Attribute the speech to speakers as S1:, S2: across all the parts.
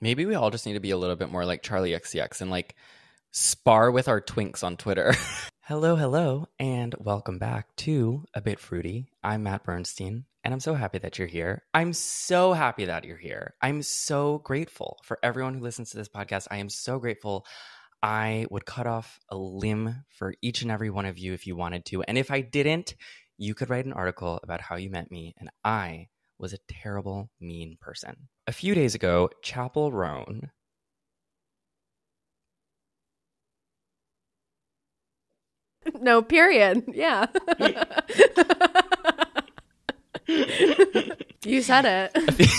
S1: Maybe we all just need to be a little bit more like Charlie XCX and like spar with our twinks on Twitter. Hello, and welcome back to A Bit Fruity. I'm Matt Bernstein, and I'm so happy that you're here. I'm so happy that you're here. I'm so grateful for everyone who listens to this podcast. I am so grateful. I would cut off a limb for each and every one of you if you wanted to. And if I didn't, you could write an article about how you met me, and I was a terrible, mean person. A few days ago, Chappell Roan.
S2: No, period. Yeah. You said it.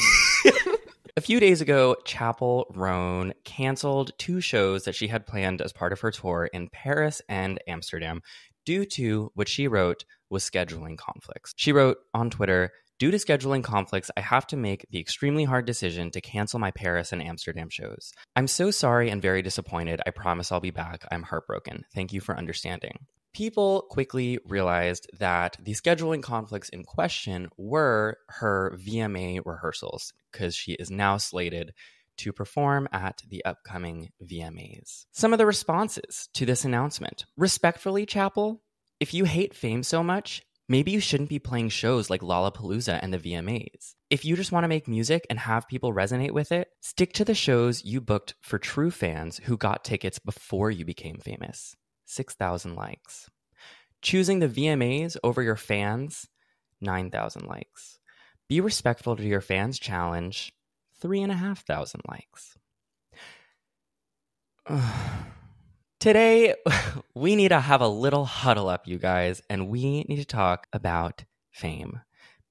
S1: A few days ago, Chappell Roan canceled 2 shows that she had planned as part of her tour in Paris and Amsterdam due to what she wrote was scheduling conflicts. She wrote on Twitter, "Due to scheduling conflicts, I have to make the extremely hard decision to cancel my Paris and Amsterdam shows. I'm so sorry and very disappointed. I promise I'll be back. I'm heartbroken. Thank you for understanding." People quickly realized that the scheduling conflicts in question were her VMA rehearsals, because she is now slated to perform at the upcoming VMAs. Some of the responses to this announcement. Respectfully, Chappell, if you hate fame so much, maybe you shouldn't be playing shows like Lollapalooza and the VMAs. If you just want to make music and have people resonate with it, stick to the shows you booked for true fans who got tickets before you became famous. 6,000 likes. Choosing the VMAs over your fans, 9,000 likes. Be respectful to your fans challenge, 3,500 likes. Today, we need to have a little huddle up, you guys, and we need to talk about fame.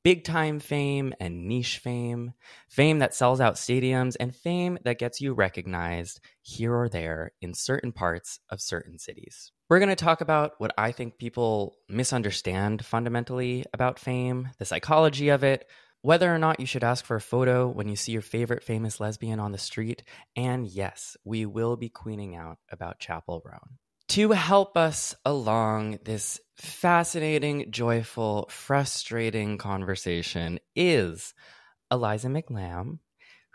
S1: Big time fame and niche fame, fame that sells out stadiums, and fame that gets you recognized here or there in certain parts of certain cities. We're going to talk about what I think people misunderstand fundamentally about fame, the psychology of it, whether or not you should ask for a photo when you see your favorite famous lesbian on the street, and yes, we will be queening out about Chappell Roan. To help us along this fascinating, joyful, frustrating conversation is Eliza McLamb,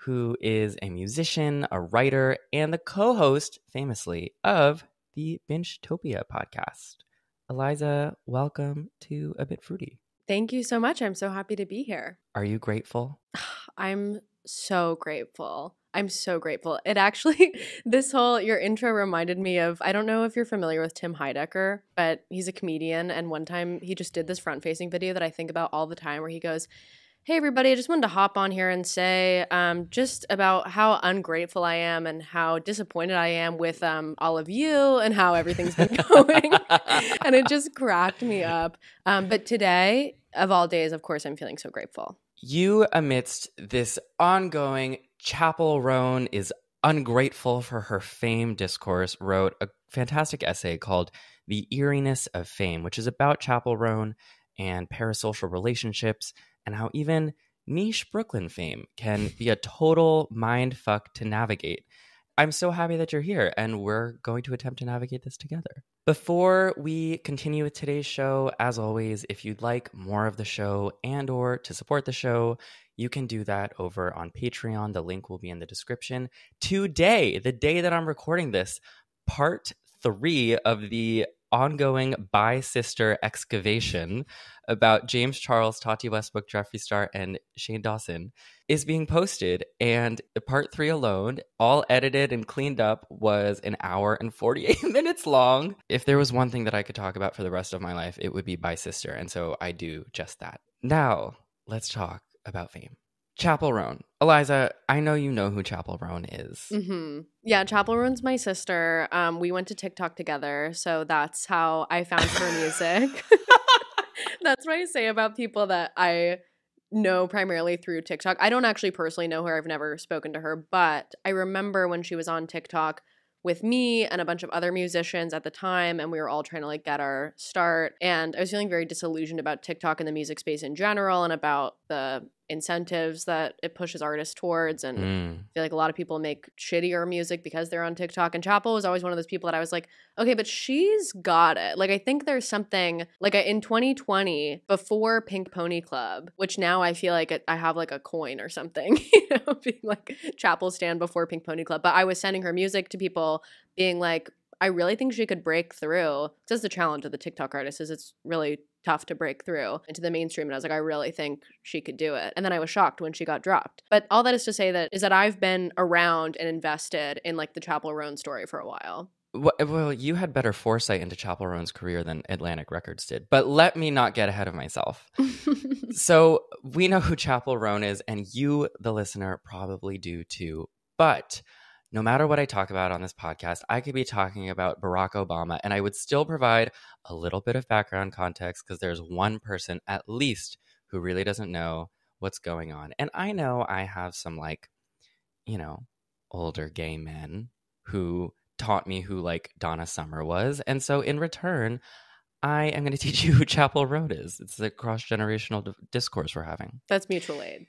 S1: who is a musician, a writer, and the co-host, famously, of the Binge-topia podcast. Eliza, welcome to A Bit Fruity.
S2: Thank you so much. I'm so happy to be here.
S1: Are you grateful?
S2: I'm so grateful. I'm so grateful. It actually, your intro reminded me of, I don't know if you're familiar with Tim Heidecker, but he's a comedian. And one time he just did this front-facing video that I think about all the time where he goes, "Hey, everybody, I just wanted to hop on here and say just about how ungrateful I am and how disappointed I am with all of you and how everything's been going." And it just cracked me up. But today, of all days, of course, I'm feeling so grateful.
S1: You, amidst this ongoing Chappell Roan is ungrateful for her fame discourse, wrote a fantastic essay called The Eeriness of Fame, which is about Chappell Roan and parasocial relationships and how even niche Brooklyn fame can be a total mind fuck to navigate. I'm so happy that you're here, and we're going to attempt to navigate this together. Before we continue with today's show, as always, if you'd like more of the show and or to support the show, you can do that over on Patreon. The link will be in the description. Today, the day that I'm recording this, part 3 of the ongoing bi-sister excavation about James Charles, Tati Westbrook, Jeffree Star, and Shane Dawson is being posted. And part 3 alone, all edited and cleaned up, was an hour and 48 minutes long. If there was one thing that I could talk about for the rest of my life, it would be bi-sister. And so I do just that. Now, let's talk about fame. Chappell Roan. Eliza, I know you know who Chappell Roan is.
S2: Mm-hmm. Yeah, Chappell Roan's my sister. We went to TikTok together, so that's how I found her music. That's what I say about people that I know primarily through TikTok. I don't actually personally know her. I've never spoken to her, but I remember when she was on TikTok with me and a bunch of other musicians at the time, and we were all trying to get our start. And I was feeling very disillusioned about TikTok and the music space in general and about the incentives that it pushes artists towards. And I feel like a lot of people make shittier music because they're on TikTok. And Chappell was always one of those people that I was like, okay, but she's got it. Like, I think there's something, like in 2020, before Pink Pony Club, which now I feel like I have like a coin or something, being like Chappell stan before Pink Pony Club. But I was sending her music to people being like, I really think she could break through. That's the challenge of the TikTok artist, is it's really tough to break through into the mainstream. And I was like, I really think she could do it. And then I was shocked when she got dropped. But all that is to say that I've been around and invested in like the Chappell Roan story for a while.
S1: Well, you had better foresight into Chappell Roan's career than Atlantic Records did. But let me not get ahead of myself. So we know who Chappell Roan is, and you, the listener, probably do too. But no matter what I talk about on this podcast, I could be talking about Barack Obama, and I would still provide a little bit of background context because there's one person at least who really doesn't know what's going on. And I know I have some older gay men who taught me who like Donna Summer was. And so in return, I am going to teach you who Chappell Roan is. It's a cross-generational discourse we're having.
S2: That's mutual aid.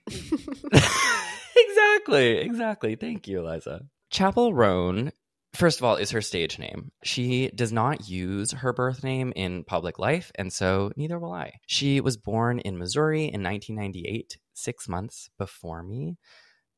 S1: Exactly. Thank you, Eliza. Chappell Roan, first of all, is her stage name. She does not use her birth name in public life, and so neither will I. She was born in Missouri in 1998, 6 months before me.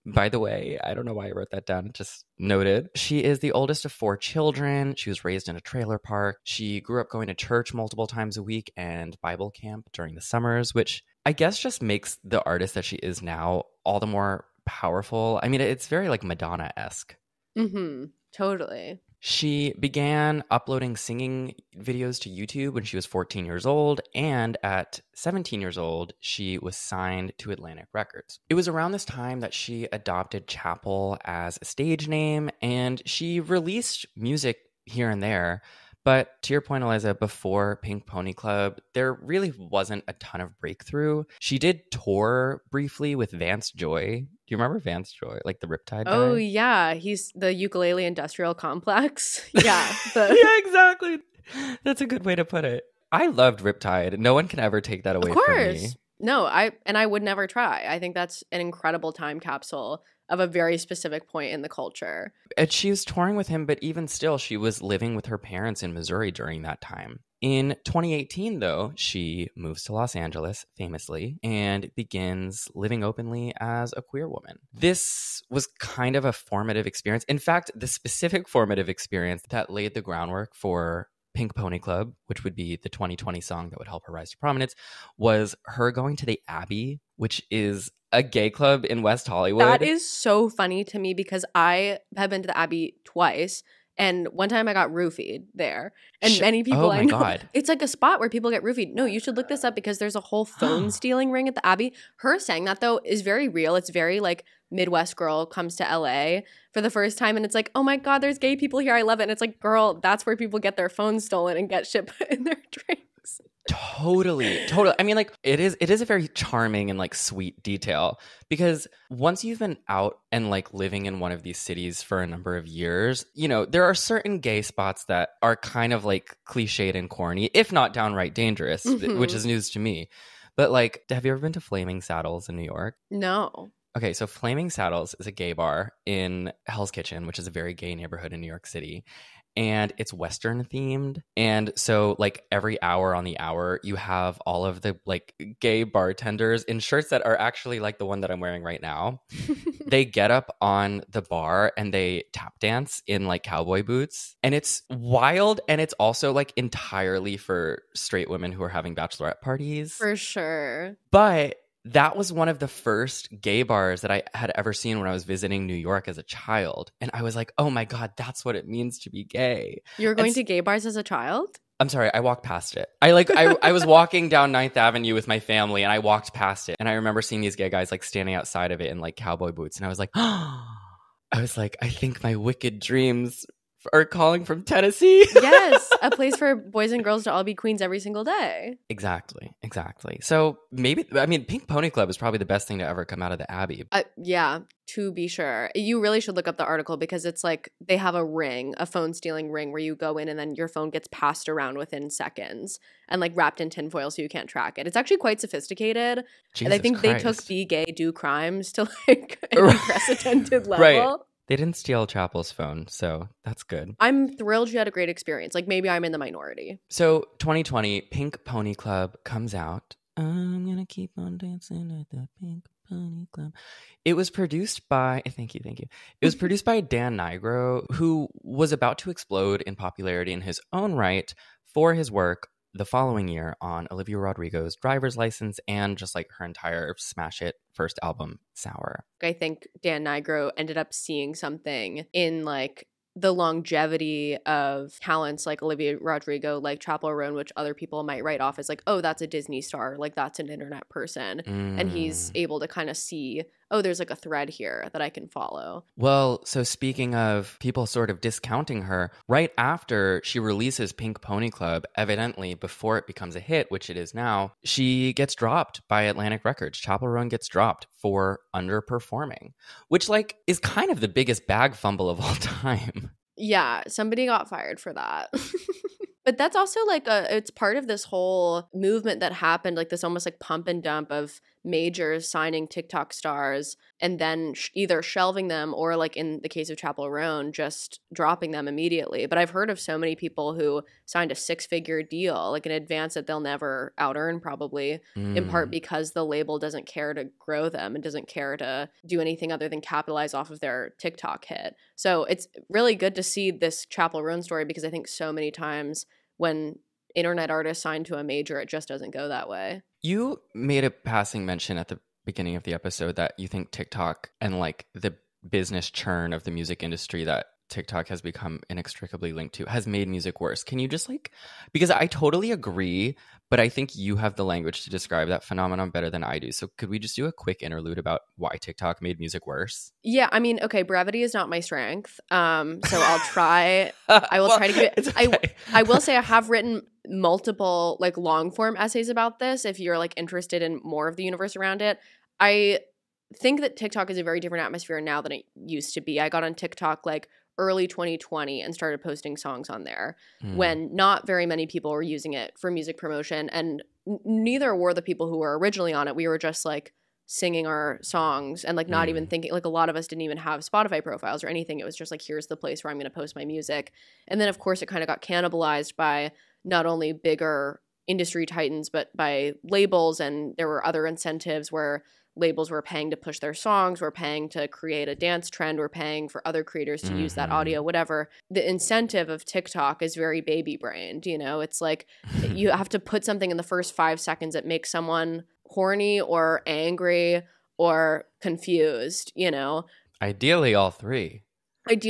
S1: By the way, I don't know why I wrote that down. Just noted. She is the oldest of 4 children. She was raised in a trailer park. She grew up going to church multiple times a week and Bible camp during the summers, which I guess just makes the artist that she is now all the more powerful. I mean, it's very like Madonna-esque.
S2: Mm-hmm. Totally.
S1: She began uploading singing videos to YouTube when she was 14 years old, and at 17 years old, she was signed to Atlantic Records. It was around this time that she adopted Chappell as a stage name, and she released music here and there. But to your point, Eliza, before Pink Pony Club, there really wasn't a ton of breakthrough. She did tour briefly with Vance Joy. Do you remember Vance Joy, like the Riptide guy?
S2: Oh, yeah. He's the ukulele industrial complex. Yeah.
S1: Yeah, exactly. That's a good way to put it. I loved Riptide. No one can ever take that away from me.
S2: No, I would never try. I think that's an incredible time capsule of a very specific point in the culture.
S1: And she was touring with him, but even still, she was living with her parents in Missouri during that time. In 2018, though, she moves to Los Angeles, famously, and begins living openly as a queer woman. This was kind of a formative experience. In fact, the specific formative experience that laid the groundwork for Pink Pony Club, which would be the 2020 song that would help her rise to prominence, was her going to the Abbey, which is a gay club in West Hollywood.
S2: That is so funny to me because I have been to the Abbey twice. And one time I got roofied there. And many people I know. God. It's like a spot where people get roofied. No, you should look this up because there's a whole phone stealing ring at the Abbey. Her saying that, though, is very real. It's very like Midwest girl comes to LA for the first time. And it's like, oh my God, there's gay people here. I love it. And it's like, girl, that's where people get their phones stolen and get shit put in their drinks.
S1: Totally. I mean, like, it is a very charming and like sweet detail because once you've been out and like living in one of these cities for a number of years, there are certain gay spots that are kind of like cliched and corny, if not downright dangerous, which is news to me. But like, have you ever been to Flaming Saddles in New York?
S2: No.
S1: Okay, so Flaming Saddles is a gay bar in Hell's Kitchen, which is a very gay neighborhood in New York City. And it's Western themed. And so like every hour on the hour, you have all of the like gay bartenders in shirts that are actually like the one that I'm wearing right now. They get up on the bar and they tap dance in like cowboy boots. And it's wild. And it's also like entirely for straight women who are having bachelorette parties.
S2: For sure.
S1: But that was one of the first gay bars that I had ever seen when I was visiting New York as a child. And I was like, oh my God, that's what it means to be gay.
S2: You were going to gay bars as a child?
S1: I'm sorry, I walked past it. I was walking down 9th Avenue with my family and I walked past it. And I remember seeing these gay guys like standing outside of it in like cowboy boots. And I was like, I think my wicked dreams are calling from Tennessee.
S2: Yes, a place for boys and girls to all be queens every single day.
S1: Exactly. So maybe, I mean, Pink Pony Club is probably the best thing to ever come out of the Abbey.
S2: Yeah, to be sure. You really should look up the article because it's like they have a phone stealing ring where you go in and then your phone gets passed around within seconds and like wrapped in tinfoil so you can't track it. It's actually quite sophisticated. And I think they took Be Gay, Do Crimes to like an unprecedented level.
S1: Right. They didn't steal Chappell's phone, so that's good.
S2: I'm thrilled you had a great experience. Like, maybe I'm in the minority.
S1: So, 2020, Pink Pony Club comes out. I'm gonna keep on dancing at the Pink Pony Club. It was produced by, thank you. It was produced by Dan Nigro, who was about to explode in popularity in his own right for his work the following year on Olivia Rodrigo's Driver's License and just like her entire smash hit first album, Sour.
S2: I think Dan Nigro ended up seeing something in like the longevity of talents like Olivia Rodrigo, like Chappell Roan, which other people might write off as like, oh, that's a Disney star, like that's an internet person. And he's able to kind of see, oh, there's like a thread here that I can follow.
S1: Well, so speaking of people sort of discounting her, right after she releases Pink Pony Club, evidently before it becomes a hit, which it is now, she gets dropped by Atlantic Records. Chappell Roan gets dropped for underperforming, which like is kind of the biggest bag fumble of all time.
S2: Yeah, somebody got fired for that. But that's also like it's part of this whole movement that happened, like this almost like pump and dump of majors signing TikTok stars and then either shelving them or like in the case of Chappell Roan, just dropping them immediately. But I've heard of so many people who signed a 6-figure deal, like in advance that they'll never out earn probably, in part because the label doesn't care to grow them and doesn't care to do anything other than capitalize off of their TikTok hit. So it's really good to see this Chappell Roan story because I think so many times when internet artists sign to a major, it just doesn't go that way.
S1: You made a passing mention at the beginning of the episode that you think TikTok and like the business churn of the music industry that TikTok has become inextricably linked to has made music worse. Can you just like, because I totally agree, but I think you have the language to describe that phenomenon better than I do. So could we just do a quick interlude about why TikTok made music worse?
S2: Yeah, I mean, okay, brevity is not my strength. So I'll try. I will try to give it. Okay. I will say I have written multiple like long form essays about this if you're like interested in more of the universe around it. I think that TikTok is a very different atmosphere now than it used to be. I got on TikTok like early 2020 and started posting songs on there when not very many people were using it for music promotion, and neither were the people who were originally on it. We were just like singing our songs and like not even thinking, like a lot of us didn't even have Spotify profiles or anything. It was just like, here's the place where I'm going to post my music. And then of course it kind of got cannibalized by not only bigger industry titans but by labels, and there were other incentives where labels were paying to push their songs, were paying to create a dance trend, were paying for other creators to use that audio, whatever. The incentive of TikTok is very baby brained, you know? It's like you have to put something in the first 5 seconds that makes someone horny or angry or confused, you know?
S1: Ideally, all three.
S2: Like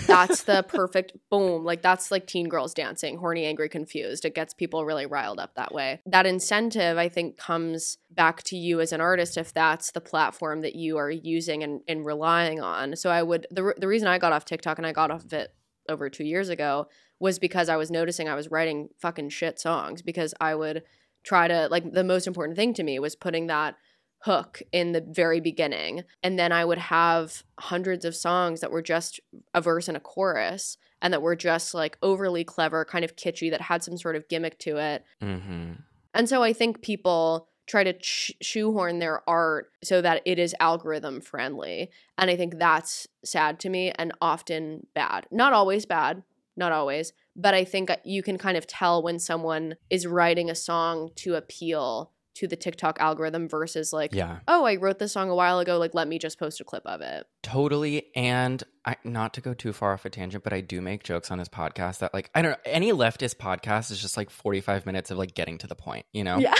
S2: that's the perfect boom. Like that's like teen girls dancing, horny, angry, confused. It gets people really riled up that way. That incentive, I think, comes back to you as an artist if that's the platform that you are using and relying on. So I would, the reason I got off TikTok and I got off of it over 2 years ago was because I was noticing I was writing fucking shit songs, because I would try to, like, the most important thing to me was putting that hook in the very beginning, and then I would have hundreds of songs that were just a verse and a chorus and that were just like overly clever, kind of kitschy, that had some sort of gimmick to it. And so I think people try to shoehorn their art so that it is algorithm friendly, and I think that's sad to me and often bad. Not always bad, not always, but I think you can kind of tell when someone is writing a song to appeal to the TikTok algorithm versus like, oh, I wrote this song a while ago, like, let me just post a clip of it.
S1: Totally. And not to go too far off a tangent, but I do make jokes on this podcast that, like, I don't know, any leftist podcast is just like 45 minutes of like getting to the point, you know?
S2: Yeah.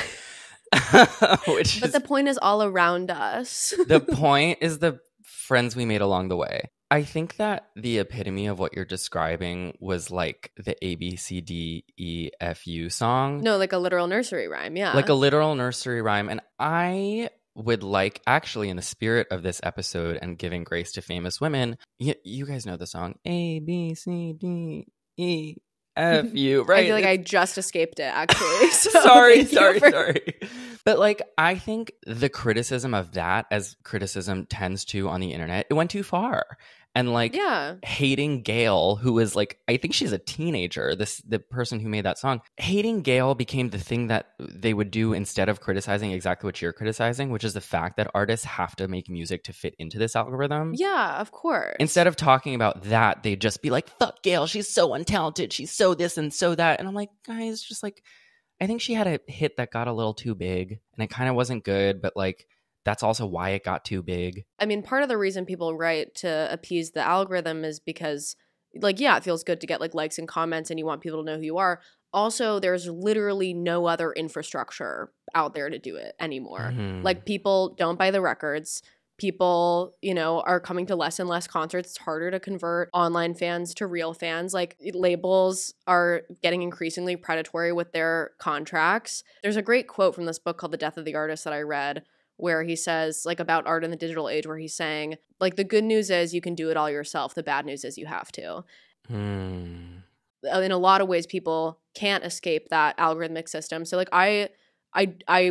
S2: But the point is all around us.
S1: The point is the friends we made along the way. I think that the epitome of what you're describing was like the ABCDEFU song.
S2: No, like a literal nursery rhyme, yeah.
S1: Like a literal nursery rhyme. And I would like, actually, in the spirit of this episode and giving grace to famous women, you guys know the song A, B, C, D, E, F, U, right?
S2: I feel like I just escaped it, actually. So
S1: sorry. But like, I think the criticism of that, as criticism tends to on the internet, it went too far. And like hating Gail, who is like, I think she's a teenager, the person who made that song, hating Gail became the thing that they would do instead of criticizing exactly what you're criticizing, which is the fact that artists have to make music to fit into this algorithm.
S2: Yeah, of course.
S1: Instead of talking about that, they'd just be like, fuck Gail, she's so untalented, she's so this and so that. And I'm like, guys, just like, I think she had a hit that got a little too big and it kind of wasn't good, but like, that's also why it got too big.
S2: I mean, part of the reason people write to appease the algorithm is because, like, yeah, it feels good to get like likes and comments and you want people to know who you are. Also, there's literally no other infrastructure out there to do it anymore.
S1: Mm-hmm.
S2: Like, people don't buy the records. People, you know, are coming to less and less concerts. It's harder to convert online fans to real fans. Like, labels are getting increasingly predatory with their contracts. There's a great quote from this book called The Death of the Artist that I read, where he says, like, about art in the digital age, where he's saying, like, the good news is you can do it all yourself. The bad news is you have to. In a lot of ways, people can't escape that algorithmic system. So, like, I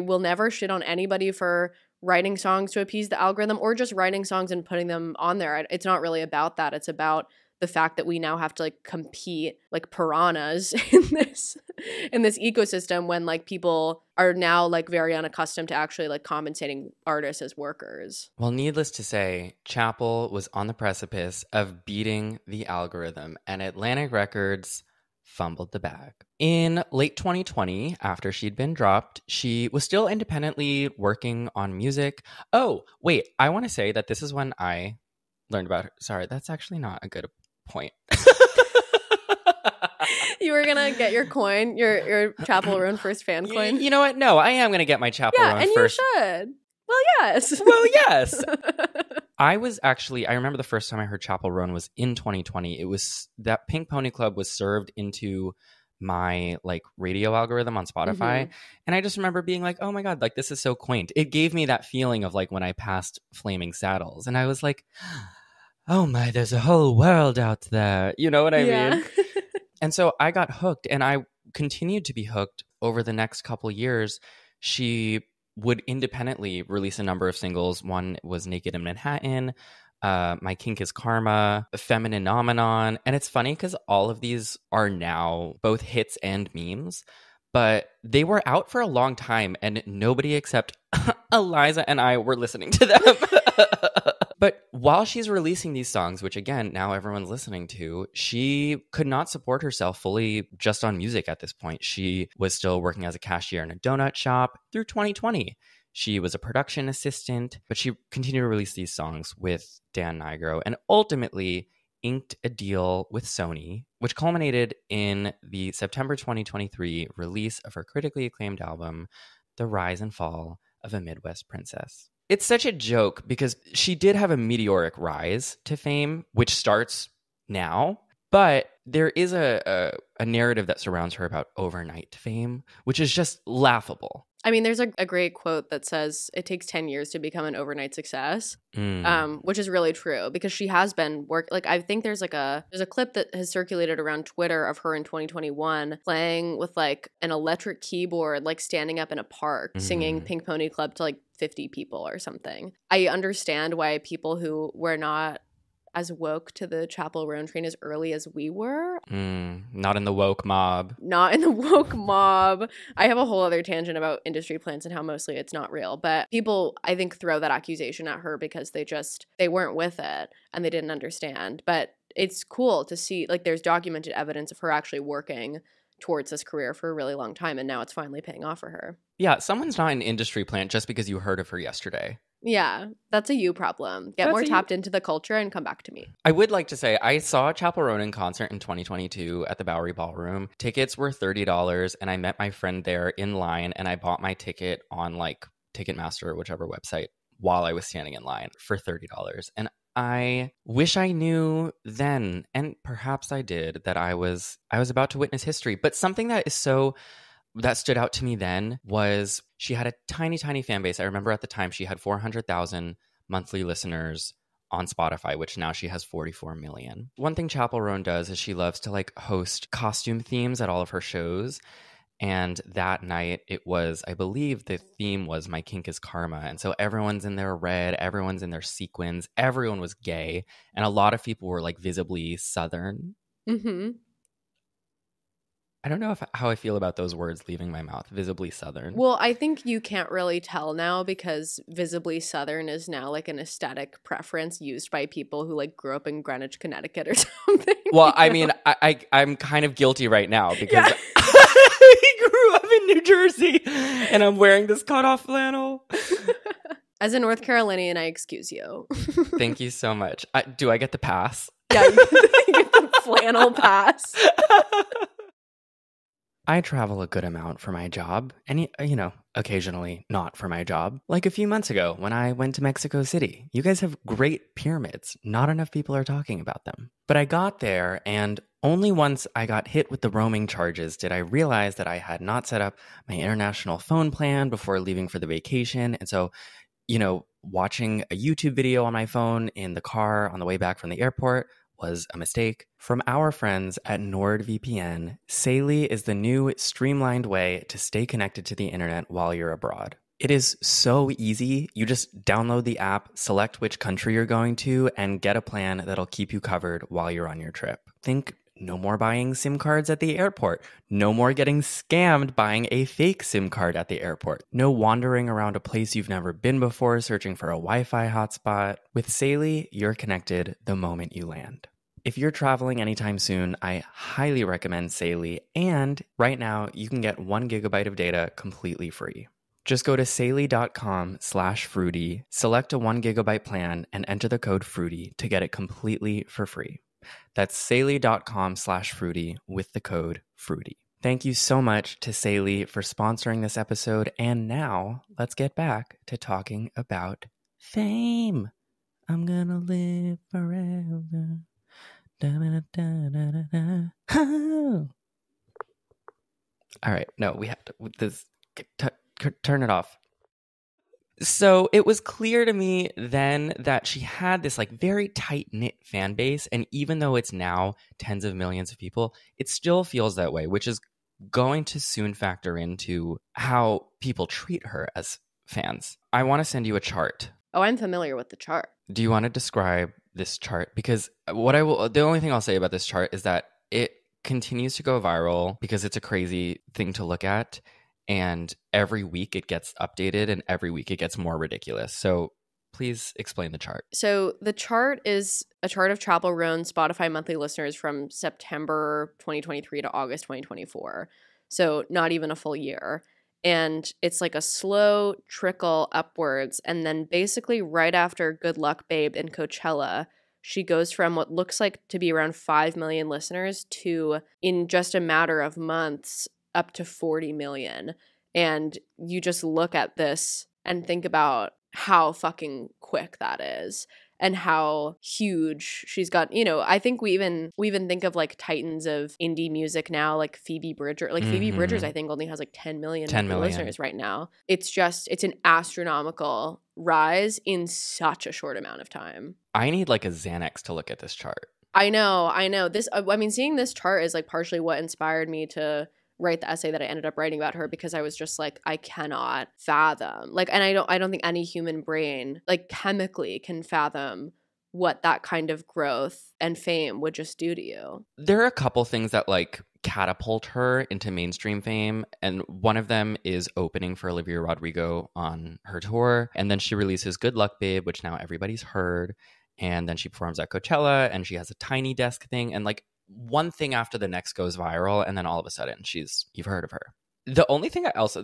S2: will never shit on anybody for writing songs to appease the algorithm or just writing songs and putting them on there. It's not really about that. It's about the fact that we now have to like compete like piranhas in this ecosystem when like people are now like very unaccustomed to actually like compensating artists as workers.
S1: Well, needless to say, Chappell was on the precipice of beating the algorithm, and Atlantic Records fumbled the bag. In late 2020, after she'd been dropped, she was still independently working on music. Oh, wait, I want to say that this is when I learned about her. Sorry, that's actually not a good point.
S2: You were gonna get your coin, your Chappell Roan first fan coin.
S1: You know what? No, I am gonna get my Chappell Roan first.
S2: Yeah, and you should. Well, yes.
S1: Well, yes. I remember the first time I heard Chappell Roan was in 2020. It was that Pink Pony Club was served into my like radio algorithm on Spotify.
S2: Mm-hmm.
S1: And I just remember being like, oh my God, like this is so quaint. It gave me that feeling of like when I passed Flaming Saddles. And I was like, oh my, there's a whole world out there. You know what I mean? And so I got hooked, and I continued to be hooked over the next couple years. She would independently release a number of singles. One was Naked in Manhattan, My Kink is Karma, Feminine Nomenon. And it's funny because all of these are now both hits and memes, but they were out for a long time and nobody except Eliza and I were listening to them. But while she's releasing these songs, which again, now everyone's listening to, she could not support herself fully just on music at this point. She was still working as a cashier in a donut shop through 2020. She was a production assistant, but she continued to release these songs with Dan Nigro and ultimately inked a deal with Sony, which culminated in the September 2023 release of her critically acclaimed album, The Rise and Fall of a Midwest Princess. It's such a joke because she did have a meteoric rise to fame, which starts now, but there is a narrative that surrounds her about overnight fame, which is just laughable.
S2: I mean, there's a great quote that says it takes 10 years to become an overnight success, which is really true because she has been like, I think there's a clip that has circulated around Twitter of her in 2021 playing with like an electric keyboard, like standing up in a park, singing Pink Pony Club to like 50 people or something. I understand why people who were not as woke to the Chappell Roan train as early as we were.
S1: Not in the woke mob.
S2: Not in the woke mob. I have a whole other tangent about industry plants and how mostly it's not real. But people, I think, throw that accusation at her because they weren't with it and they didn't understand. But it's cool to see, like, there's documented evidence of her actually working towards this career for a really long time. And now it's finally paying off for her.
S1: Yeah, someone's not an industry plant just because you heard of her yesterday.
S2: Yeah, that's a you problem. Get more tapped into the culture and come back to me.
S1: I would like to say I saw Chappell Roan in concert in 2022 at the Bowery Ballroom. Tickets were $30 and I met my friend there in line and I bought my ticket on like Ticketmaster or whichever website while I was standing in line for $30. And I wish I knew then, and perhaps I did, that I was about to witness history. But something that is so that stood out to me then was she had a tiny, tiny fan base. I remember at the time she had 400,000 monthly listeners on Spotify, which now she has 44 million. One thing Chappell Roan does is she loves to like host costume themes at all of her shows. And that night it was, I believe the theme was My Kink is Karma. And so everyone's in their red, everyone's in their sequins, everyone was gay. And a lot of people were like visibly Southern.
S2: Mm-hmm.
S1: I don't know how I feel about those words leaving my mouth, visibly Southern.
S2: Well, I think you can't really tell now because visibly Southern is now like an aesthetic preference used by people who like grew up in Greenwich, Connecticut or something.
S1: Well, I mean, I'm kind of guilty right now because I grew up in New Jersey and I'm wearing this cutoff flannel.
S2: As a North Carolinian, I excuse you.
S1: Thank you so much. Do I get the pass?
S2: Yeah, you get the flannel pass.
S1: I travel a good amount for my job, and, occasionally not for my job. Like a few months ago when I went to Mexico City. You guys have great pyramids. Not enough people are talking about them. But I got there, and only once I got hit with the roaming charges did I realize that I had not set up my international phone plan before leaving for the vacation. And so, watching a YouTube video on my phone in the car on the way back from the airport was a mistake. From our friends at NordVPN, Saily is the new streamlined way to stay connected to the internet while you're abroad. It is so easy. You just download the app, select which country you're going to, and get a plan that'll keep you covered while you're on your trip. Think no more buying SIM cards at the airport. No more getting scammed buying a fake SIM card at the airport. No wandering around a place you've never been before searching for a Wi-Fi hotspot. With Saily, you're connected the moment you land. If you're traveling anytime soon, I highly recommend Saily. And right now, you can get 1 gigabyte of data completely free. Just go to saily.com/fruity, select a 1 gigabyte plan, and enter the code FRUITY to get it completely for free. That's saily.com/fruity with the code FRUITY. Thank you so much to Saily for sponsoring this episode. And now let's get back to talking about fame. I'm gonna live forever. Da, da, da, da, da, da. All right. No, we have to turn it off. So it was clear to me then that she had this like very tight-knit fan base. And even though it's now tens of millions of people, it still feels that way, which is going to soon factor into how people treat her as fans. I want to send you a chart.
S2: Oh, I'm familiar with the chart.
S1: Do you want to describe this chart? Because the only thing I'll say about this chart is that it continues to go viral because it's a crazy thing to look at. And every week it gets updated and every week it gets more ridiculous. So please explain the chart.
S2: So the chart is a chart of Chappell Roan Spotify monthly listeners from September 2023 to August 2024. So not even a full year. And it's like a slow trickle upwards. And then basically right after Good Luck Babe and Coachella, she goes from what looks like to be around 5 million listeners to, in just a matter of months, up to 40 million. And you just look at this and think about how fucking quick that is and how huge she's got. I think we even think of like titans of indie music now, like Phoebe Bridgers. Like Phoebe Bridgers, I think only has like 10 million listeners right now. It's an astronomical rise in such a short amount of time.
S1: I need like a Xanax to look at this chart.
S2: I know. Seeing this chart is like partially what inspired me to write the essay that I ended up writing about her, because I was just like, I cannot fathom, like, and I don't think any human brain like chemically can fathom what that kind of growth and fame would just do to you.
S1: There are a couple things that like catapult her into mainstream fame, and one of them is opening for Olivia Rodrigo on her tour, and then she releases Good Luck Babe, which now everybody's heard, and then she performs at Coachella, and she has a Tiny Desk thing, and like one thing after the next goes viral, and then all of a sudden you've heard of her. The only thing I was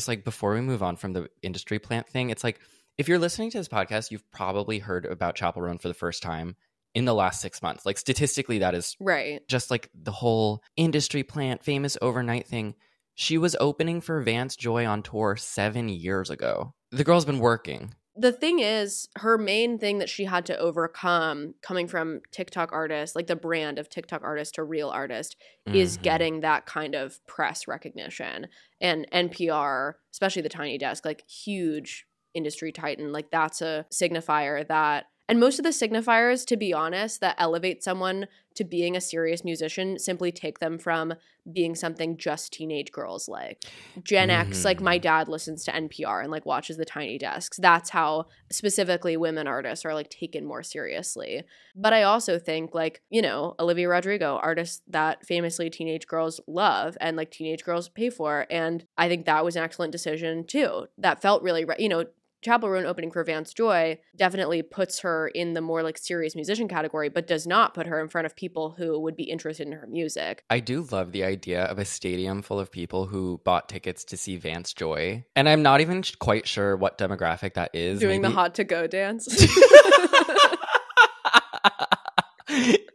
S1: like, before we move on from the industry plant thing, it's like, if you're listening to this podcast, you've probably heard about Chappell Roan for the first time in the last 6 months. Like statistically, that is
S2: right.
S1: Just like the whole industry plant, famous overnight thing. She was opening for Vance Joy on tour 7 years ago. The girl's been working.
S2: the thing is, her main thing that she had to overcome coming from TikTok artist, like the brand of TikTok artist to real artist, is getting that kind of press recognition. And NPR, especially the Tiny Desk, like huge industry titan, like that's a signifier that, and most of the signifiers, to be honest, that elevate someone to being a serious musician simply take them from being something just teenage girls like. Gen X, like my dad listens to NPR and like watches the Tiny Desks. That's how specifically women artists are like taken more seriously. But I also think like, you know, Olivia Rodrigo, artists that famously teenage girls love and like teenage girls pay for. And I think that was an excellent decision too. That felt really, you know, Chappell Roan opening for Vance Joy definitely puts her in the more like serious musician category, but does not put her in front of people who would be interested in her music.
S1: I do love the idea of a stadium full of people who bought tickets to see Vance Joy. And I'm not even quite sure what demographic that is.
S2: Doing the hot to go dance.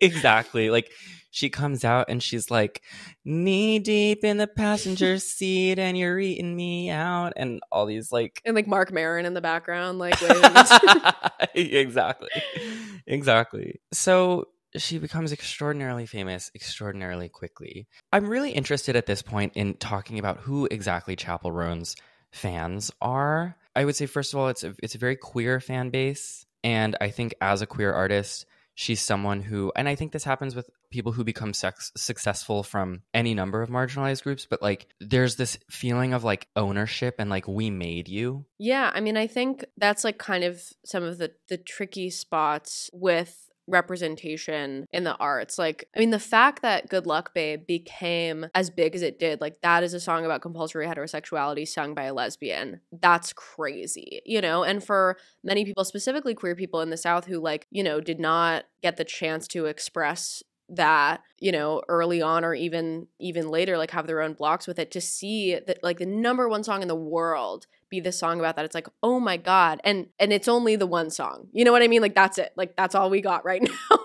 S1: Exactly. Like she comes out and she's like knee deep in the passenger seat and you're eating me out and all these like
S2: and like Mark Maron in the background like
S1: exactly. So she becomes extraordinarily famous extraordinarily quickly. I'm really interested at this point in talking about who exactly Chappell Roan's fans are. I would say first of all it's a very queer fan base, and I think as a queer artist she's someone who, and I think this happens with people who become successful from any number of marginalized groups, but like there's this feeling of like ownership and like we made you.
S2: Yeah, I mean, I think that's like kind of some of the tricky spots with representation in the arts. Like, I mean, the fact that Good Luck Babe became as big as it did, like that is a song about compulsory heterosexuality sung by a lesbian. That's crazy, you know? And for many people, specifically queer people in the South who like, you know, did not get the chance to express that, you know, early on or even later, like have their own blocks with it, to see that like the number one song in the world be the song about that. It's like, oh my God. And it's only the one song. You know what I mean? Like that's it. Like that's all we got right now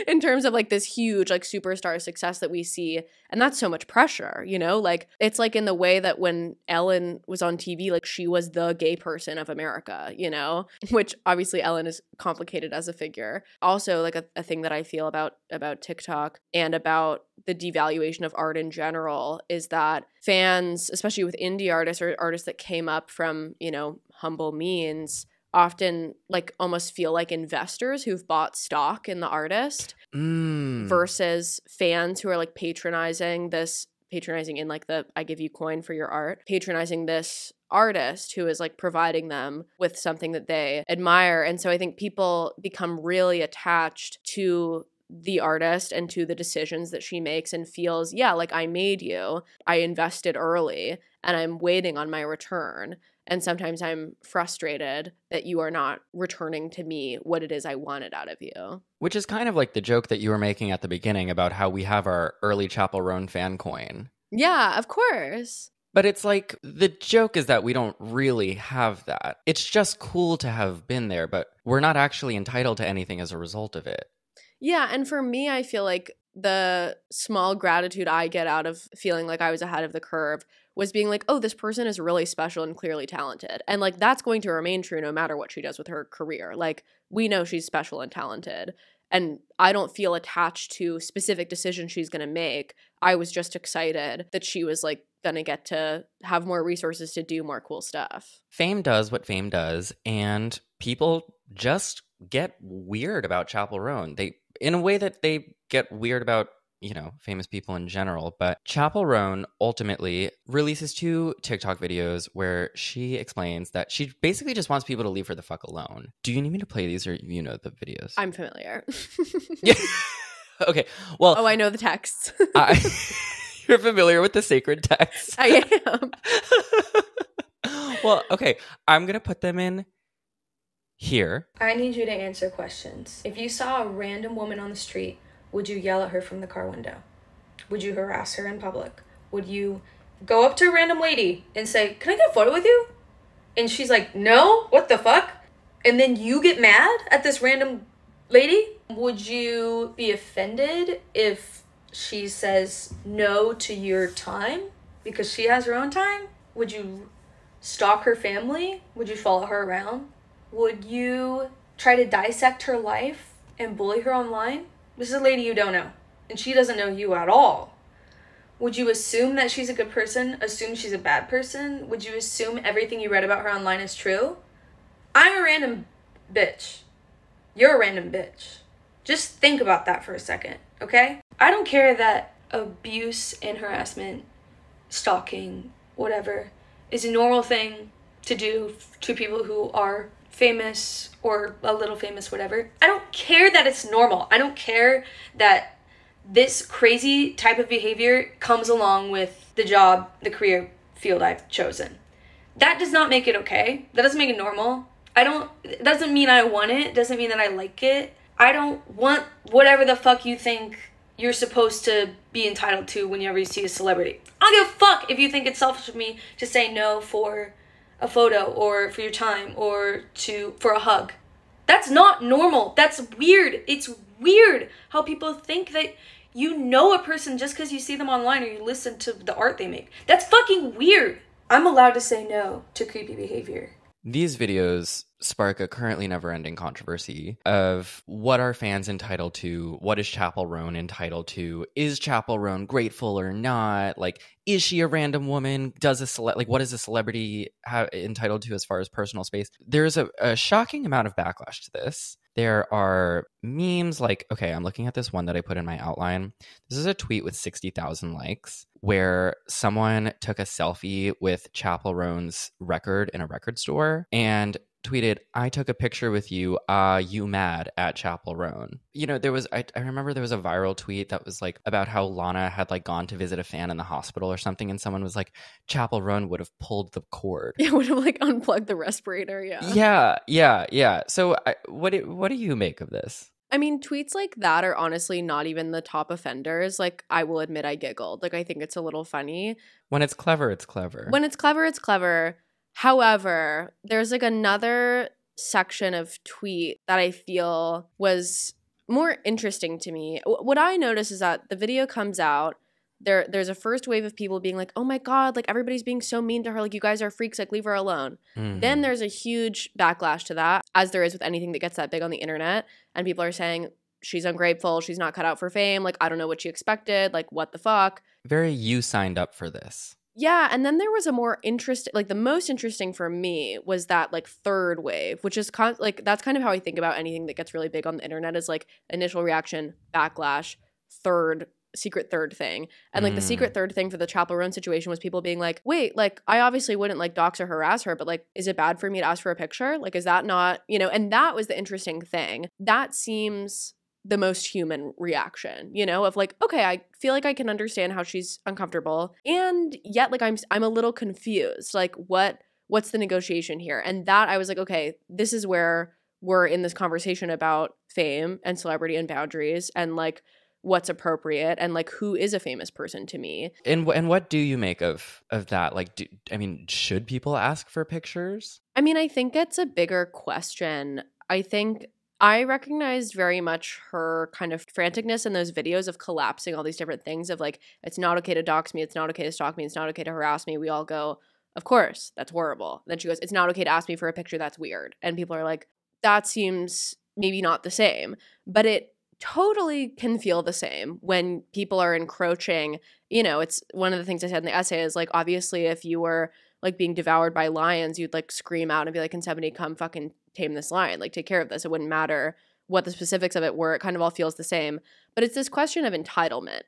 S2: in terms of like this huge like superstar success that we see. And that's so much pressure, you know? Like it's like in the way that when Ellen was on TV, like she was the gay person of America, you know? Which obviously Ellen is complicated as a figure. Also like a thing that I feel about TikTok and about the devaluation of art in general is that fans, especially with indie artists or artists that came up from, you know, humble means, often like almost feel like investors who've bought stock in the artist versus fans who are like patronizing in like the I give you coin for your art, patronizing this artist who is like providing them with something that they admire. And so I think people become really attached to the artist and to the decisions that she makes and feels, yeah, like I made you, I invested early and I'm waiting on my return. And sometimes I'm frustrated that you are not returning to me what it is I wanted out of you.
S1: Which is kind of like the joke that you were making at the beginning about how we have our early Chappell Roan fan coin.
S2: Yeah, of course.
S1: But it's like the joke is that we don't really have that. It's just cool to have been there, but we're not actually entitled to anything as a result of it.
S2: Yeah, and for me, I feel like the small gratitude I get out of feeling like I was ahead of the curve was being like, oh, this person is really special and clearly talented. And like that's going to remain true no matter what she does with her career. Like we know she's special and talented. And I don't feel attached to specific decisions she's going to make. I was just excited that she was like going to get to have more resources to do more cool stuff.
S1: Fame does what fame does, and people just get weird about Chappell Roan. They, in a way that they get weird about, you know, famous people in general. But Chappell Roan ultimately releases 2 TikTok videos where she explains that she basically just wants people to leave her the fuck alone. Do you need me to play these, or you know the videos?
S2: I'm familiar.
S1: Yeah. Okay. Well.
S2: Oh, I know the texts.
S1: You're familiar with the sacred texts?
S2: I am.
S1: Well, okay. I'm going to put them in here.
S3: I need you to answer questions. If you saw a random woman on the street, would you yell at her from the car window? Would you harass her in public? Would you go up to a random lady and say, can I get a photo with you? And she's like, no, what the fuck? And then you get mad at this random lady? Would you be offended if she says no to your time because she has her own time? Would you stalk her family? Would you follow her around? Would you try to dissect her life and bully her online? This is a lady you don't know, and she doesn't know you at all. Would you assume that she's a good person? Assume she's a bad person? Would you assume everything you read about her online is true? I'm a random bitch. You're a random bitch. Just think about that for a second, okay? I don't care that abuse and harassment, stalking, whatever, is a normal thing to do to people who are famous or a little famous, whatever. I don't care that it's normal. I don't care that this crazy type of behavior comes along with the job, the career field I've chosen. That does not make it okay. That doesn't make it normal. It doesn't mean I want it. It doesn't mean that I like it. I don't want whatever the fuck you think you're supposed to be entitled to whenever you see a celebrity. I don't give a fuck if you think it's selfish of me to say no for a photo or for your time or for a hug. That's not normal. That's weird. It's weird how people think that you know a person just because you see them online or you listen to the art they make. That's fucking weird. I'm allowed to say no to creepy behavior.
S1: These videos spark a currently never-ending controversy of what are fans entitled to? What is Chappell Roan entitled to? Is Chappell Roan grateful or not? Like, is she a random woman? What is a celebrity entitled to as far as personal space? There's a shocking amount of backlash to this. There are memes like, okay, I'm looking at this one that I put in my outline. This is a tweet with 60,000 likes where someone took a selfie with Chappell Roan's record in a record store and tweeted, "I took a picture with you, you mad at Chappell Roan." You know, I remember there was a viral tweet that was like about how Lana had like gone to visit a fan in the hospital or something, and someone was like, Chappell Roan would have pulled the cord.
S2: It would have like unplugged the respirator, yeah.
S1: Yeah. So what do you make of this?
S2: I mean, tweets like that are honestly not even the top offenders. Like, I will admit I giggled. Like, I think it's a little funny.
S1: When it's clever, it's clever.
S2: When it's clever, it's clever. However, there's like another section of tweet that I feel was more interesting to me. What I notice is that the video comes out, there's a first wave of people being like, oh my God, like everybody's being so mean to her, like you guys are freaks, like leave her alone. Mm-hmm. Then there's a huge backlash to that, as there is with anything that gets that big on the internet, and people are saying she's ungrateful, she's not cut out for fame, like I don't know what she expected, like what the fuck.
S1: Very you signed up for this.
S2: Yeah, and then there was a more interesting, like the most interesting for me was that like third wave, which is like that's kind of how I think about anything that gets really big on the internet is like initial reaction, backlash, secret third thing. And like the secret third thing for the Chappell Roan situation was people being like, wait, like I obviously wouldn't like dox or harass her, but like is it bad for me to ask for a picture? Like is that not, you know, and that was the interesting thing. That seems the most human reaction, you know, of like, okay, I feel like I can understand how she's uncomfortable. And yet like I'm a little confused. Like what's the negotiation here? And that I was like, okay, this is where we're in this conversation about fame and celebrity and boundaries and like what's appropriate and like who is a famous person to me.
S1: And what do you make of that? Like, should people ask for pictures?
S2: I mean, I think it's a bigger question. I think I recognized very much her kind of franticness in those videos of collapsing all these different things of like, it's not okay to dox me, it's not okay to stalk me, it's not okay to harass me. We all go, of course, that's horrible. And then she goes, it's not okay to ask me for a picture, that's weird. And people are like, that seems maybe not the same. But it totally can feel the same when people are encroaching. You know, it's one of the things I said in the essay is like, obviously, if you were like being devoured by lions, you'd like scream out and be like, can somebody come fucking tame this lion? Like take care of this. It wouldn't matter what the specifics of it were. It kind of all feels the same. But it's this question of entitlement.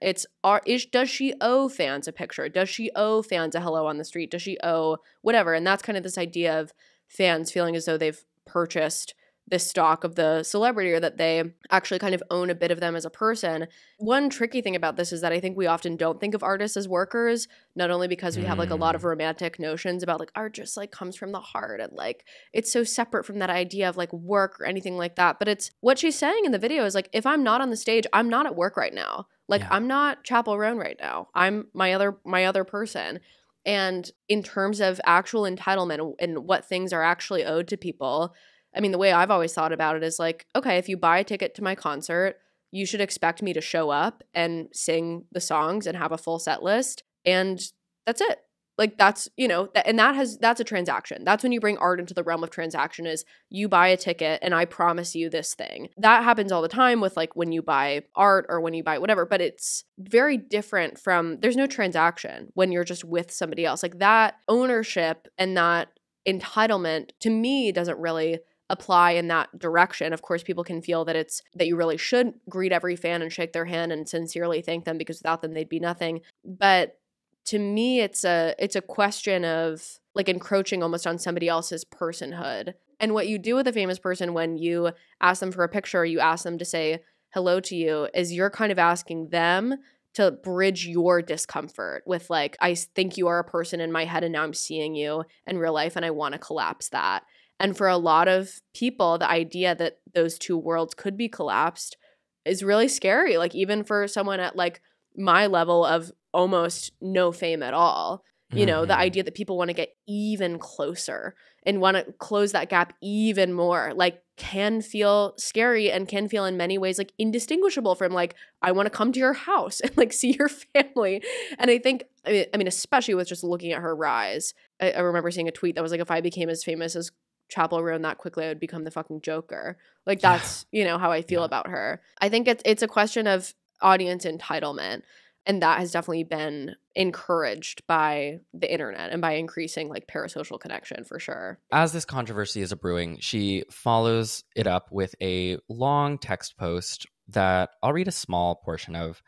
S2: Does she owe fans a picture? Does she owe fans a hello on the street? Does she owe whatever? And that's kind of this idea of fans feeling as though they've purchased this stock of the celebrity or that they actually kind of own a bit of them as a person. One tricky thing about this is that I think we often don't think of artists as workers, not only because we have like a lot of romantic notions about like art just like comes from the heart and like it's so separate from that idea of like work or anything like that. But it's what she's saying in the video is like, if I'm not on the stage, I'm not at work right now. Like I'm not Chappell Roan right now. I'm my other person. And in terms of actual entitlement and what things are actually owed to people, I mean, the way I've always thought about it is like, okay, if you buy a ticket to my concert, you should expect me to show up and sing the songs and have a full set list. And that's it. Like that's, and that's a transaction. That's when you bring art into the realm of transaction, is you buy a ticket and I promise you this thing. That happens all the time with like when you buy art or when you buy whatever, but it's very different from, there's no transaction when you're just with somebody else. Like that ownership and that entitlement to me doesn't really apply in that direction. Of course, people can feel that you really should greet every fan and shake their hand and sincerely thank them, because without them they'd be nothing. But to me, it's a question of like encroaching almost on somebody else's personhood. And what you do with a famous person when you ask them for a picture, or you ask them to say hello to you, is you're kind of asking them to bridge your discomfort with like, I think you are a person in my head and now I'm seeing you in real life and I want to collapse that. And for a lot of people, the idea that those two worlds could be collapsed is really scary. Like even for someone at like my level of almost no fame at all, the idea that people want to get even closer and want to close that gap even more, like can feel scary and can feel in many ways like indistinguishable from like, I want to come to your house and like see your family. And I think, I mean, especially with just looking at her rise, I remember seeing a tweet that was like, if I became as famous as Chappell Roan that quickly, I would become the fucking Joker. Like that's, how I feel about her. I think it's a question of audience entitlement. And that has definitely been encouraged by the internet and by increasing like parasocial connection for sure.
S1: As this controversy is brewing, she follows it up with a long text post that I'll read a small portion of.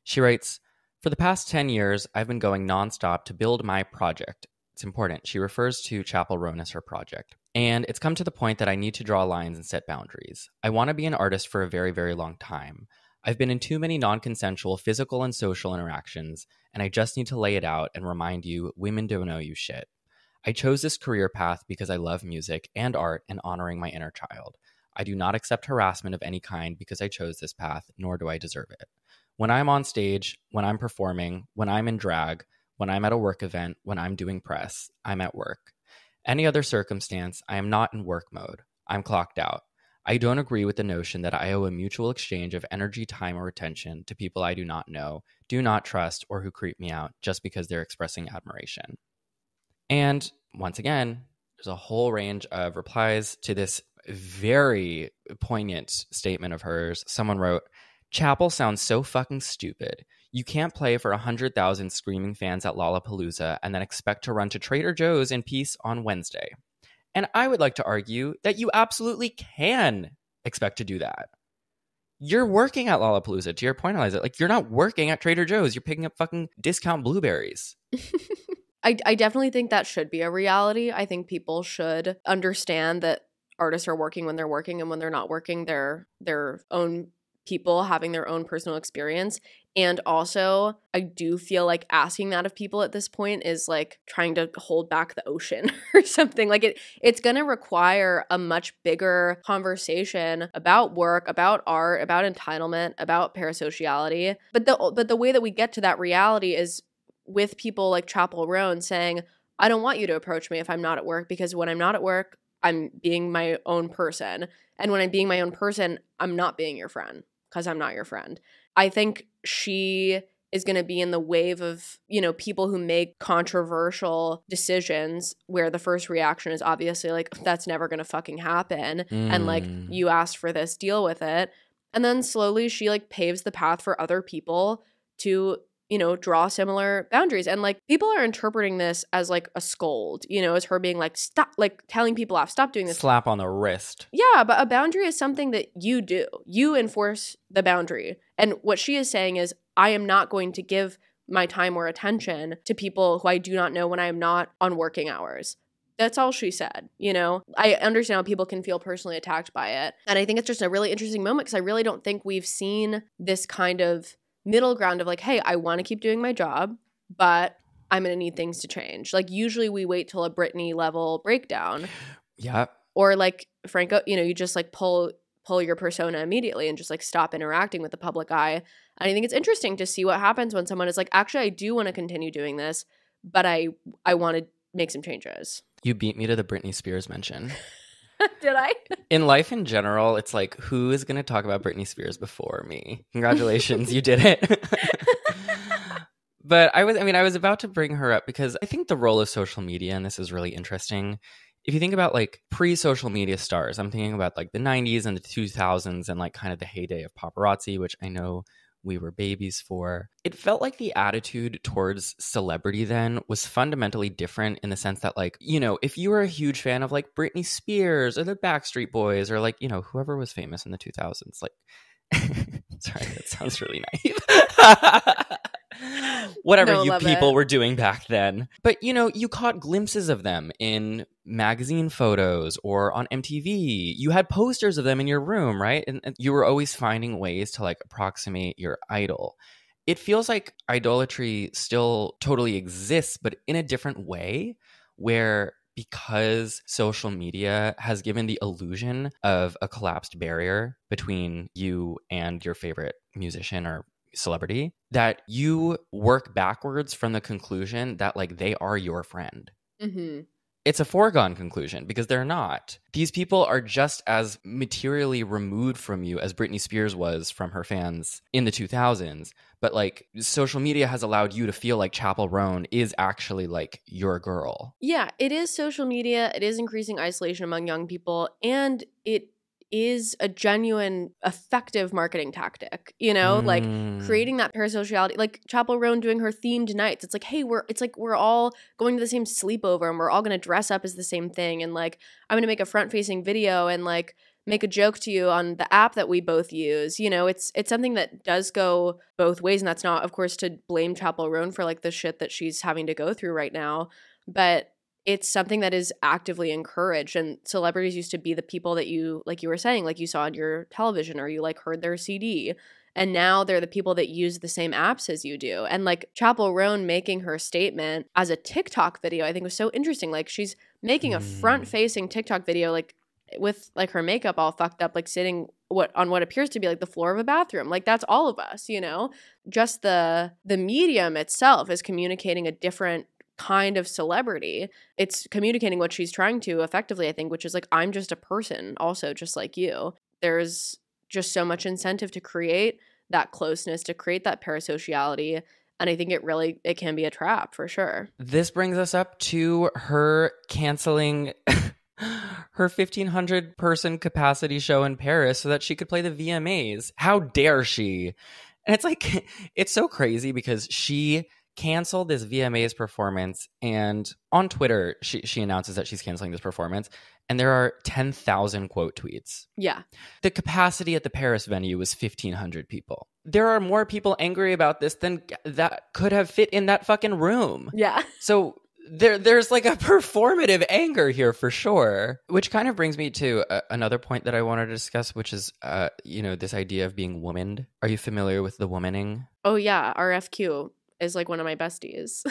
S1: She writes, "For the past 10 years, I've been going nonstop to build my project." It's important. She refers to Chappell Roan as her project. "And it's come to the point that I need to draw lines and set boundaries. I want to be an artist for a very, very long time. I've been in too many non-consensual physical and social interactions, and I just need to lay it out and remind you, women don't owe you shit. I chose this career path because I love music and art and honoring my inner child. I do not accept harassment of any kind because I chose this path, nor do I deserve it. When I'm on stage, when I'm performing, when I'm in drag, when I'm at a work event, when I'm doing press, I'm at work. Any other circumstance, I am not in work mode. I'm clocked out. I don't agree with the notion that I owe a mutual exchange of energy, time, or attention to people I do not know, do not trust, or who creep me out just because they're expressing admiration." And once again, there's a whole range of replies to this very poignant statement of hers. Someone wrote, "Chappell sounds so fucking stupid. You can't play for 100,000 screaming fans at Lollapalooza and then expect to run to Trader Joe's in peace on Wednesday." And I would like to argue that you absolutely can expect to do that. You're working at Lollapalooza, to your point, Eliza. Like, you're not working at Trader Joe's. You're picking up fucking discount blueberries.
S2: I definitely think that should be a reality. I think people should understand that artists are working when they're working, and when they're not working, they're their own people having their own personal experience. And also, I do feel like asking that of people at this point is like trying to hold back the ocean or something. Like it's going to require a much bigger conversation about work, about art, about entitlement, about parasociality. But the way that we get to that reality is with people like Chappell Roan saying, I don't want you to approach me if I'm not at work, because when I'm not at work, I'm being my own person. And when I'm being my own person, I'm not being your friend because I'm not your friend. I think she is going to be in the wave of, people who make controversial decisions where the first reaction is obviously like, that's never going to fucking happen. And like, you asked for this, deal with it. And then slowly she like paves the path for other people to, draw similar boundaries. And like, people are interpreting this as like a scold, as her being like, stop, like telling people off, stop doing this.
S1: Slap on the wrist.
S2: Yeah, but a boundary is something that you do. You enforce the boundary. And what she is saying is, I am not going to give my time or attention to people who I do not know when I am not on working hours. That's all she said, I understand how people can feel personally attacked by it. And I think it's just a really interesting moment because I really don't think we've seen this kind of middle ground of like, hey, I want to keep doing my job, but I'm going to need things to change. Like usually we wait till a Britney level breakdown.
S1: Yeah.
S2: Or like Franco, you just like pull your persona immediately and just like stop interacting with the public eye. And I think it's interesting to see what happens when someone is like, actually, I do want to continue doing this, but I want to make some changes.
S1: You beat me to the Britney Spears mention.
S2: Did I?
S1: In life in general, it's like, who is going to talk about Britney Spears before me? Congratulations, you did it. But I was about to bring her up because I think the role of social media, and this is really interesting. If you think about like pre-social media stars, I'm thinking about like the 90s and the 2000s and like kind of the heyday of paparazzi, which I know we were babies for. It felt like the attitude towards celebrity then was fundamentally different in the sense that, like, you know, if you were a huge fan of like Britney Spears or the Backstreet Boys or like, you know, whoever was famous in the 2000s, like, sorry, that sounds really naive. Whatever
S2: No,
S1: you
S2: love
S1: people
S2: it.
S1: were doing back then. But, you know, you caught glimpses of them in magazine photos or on MTV. You had posters of them in your room, right? And you were always finding ways to like approximate your idol. It feels like idolatry still totally exists, but in a different way, where because social media has given the illusion of a collapsed barrier between you and your favorite musician or celebrity, that you work backwards from the conclusion that like they are your friend.
S2: Mm-hmm.
S1: It's a foregone conclusion because they're not. These people are just as materially removed from you as Britney Spears was from her fans in the 2000s. But like social media has allowed you to feel like Chappell Roan is actually like your girl.
S2: Yeah, it is social media. It is increasing isolation among young people, and it is a genuine effective marketing tactic, you know, like creating that parasociality, like Chappell Roan doing her themed nights. It's like, hey, we're all going to the same sleepover and we're all going to dress up as the same thing. And like, I'm going to make a front facing video and like make a joke to you on the app that we both use. You know, it's something that does go both ways. And that's not, of course, to blame Chappell Roan for like the shit that she's having to go through right now. But it's something that is actively encouraged, and celebrities used to be the people that you, like you were saying, like you saw on your television or you like heard their CD, and now they're the people that use the same apps as you do. And like Chappell Roan making her statement as a TikTok video, I think was so interesting. Like she's making a front-facing TikTok video, like with like her makeup all fucked up, like sitting on what appears to be like the floor of a bathroom. Like that's all of us, you know. Just the medium itself is communicating a different kind of celebrity. It's communicating what she's trying to effectively, I think, which is like, I'm just a person also just like you. There's just so much incentive to create that closeness, to create that parasociality, and I think it can be a trap for sure.
S1: This brings us up to her canceling her 1,500 person capacity show in Paris so that she could play the VMAs. How dare she? And it's like, it's so crazy because she canceled this VMAs performance, and on Twitter she announces that she's canceling this performance, and there are 10,000 quote tweets.
S2: Yeah.
S1: The capacity at the Paris venue was 1,500 people. There are more people angry about this than that could have fit in that fucking room.
S2: Yeah.
S1: So there's like a performative anger here for sure, which kind of brings me to another point that I wanted to discuss, which is this idea of being womaned. Are you familiar with the womaning?
S2: Oh yeah, RFQ is like one of my besties.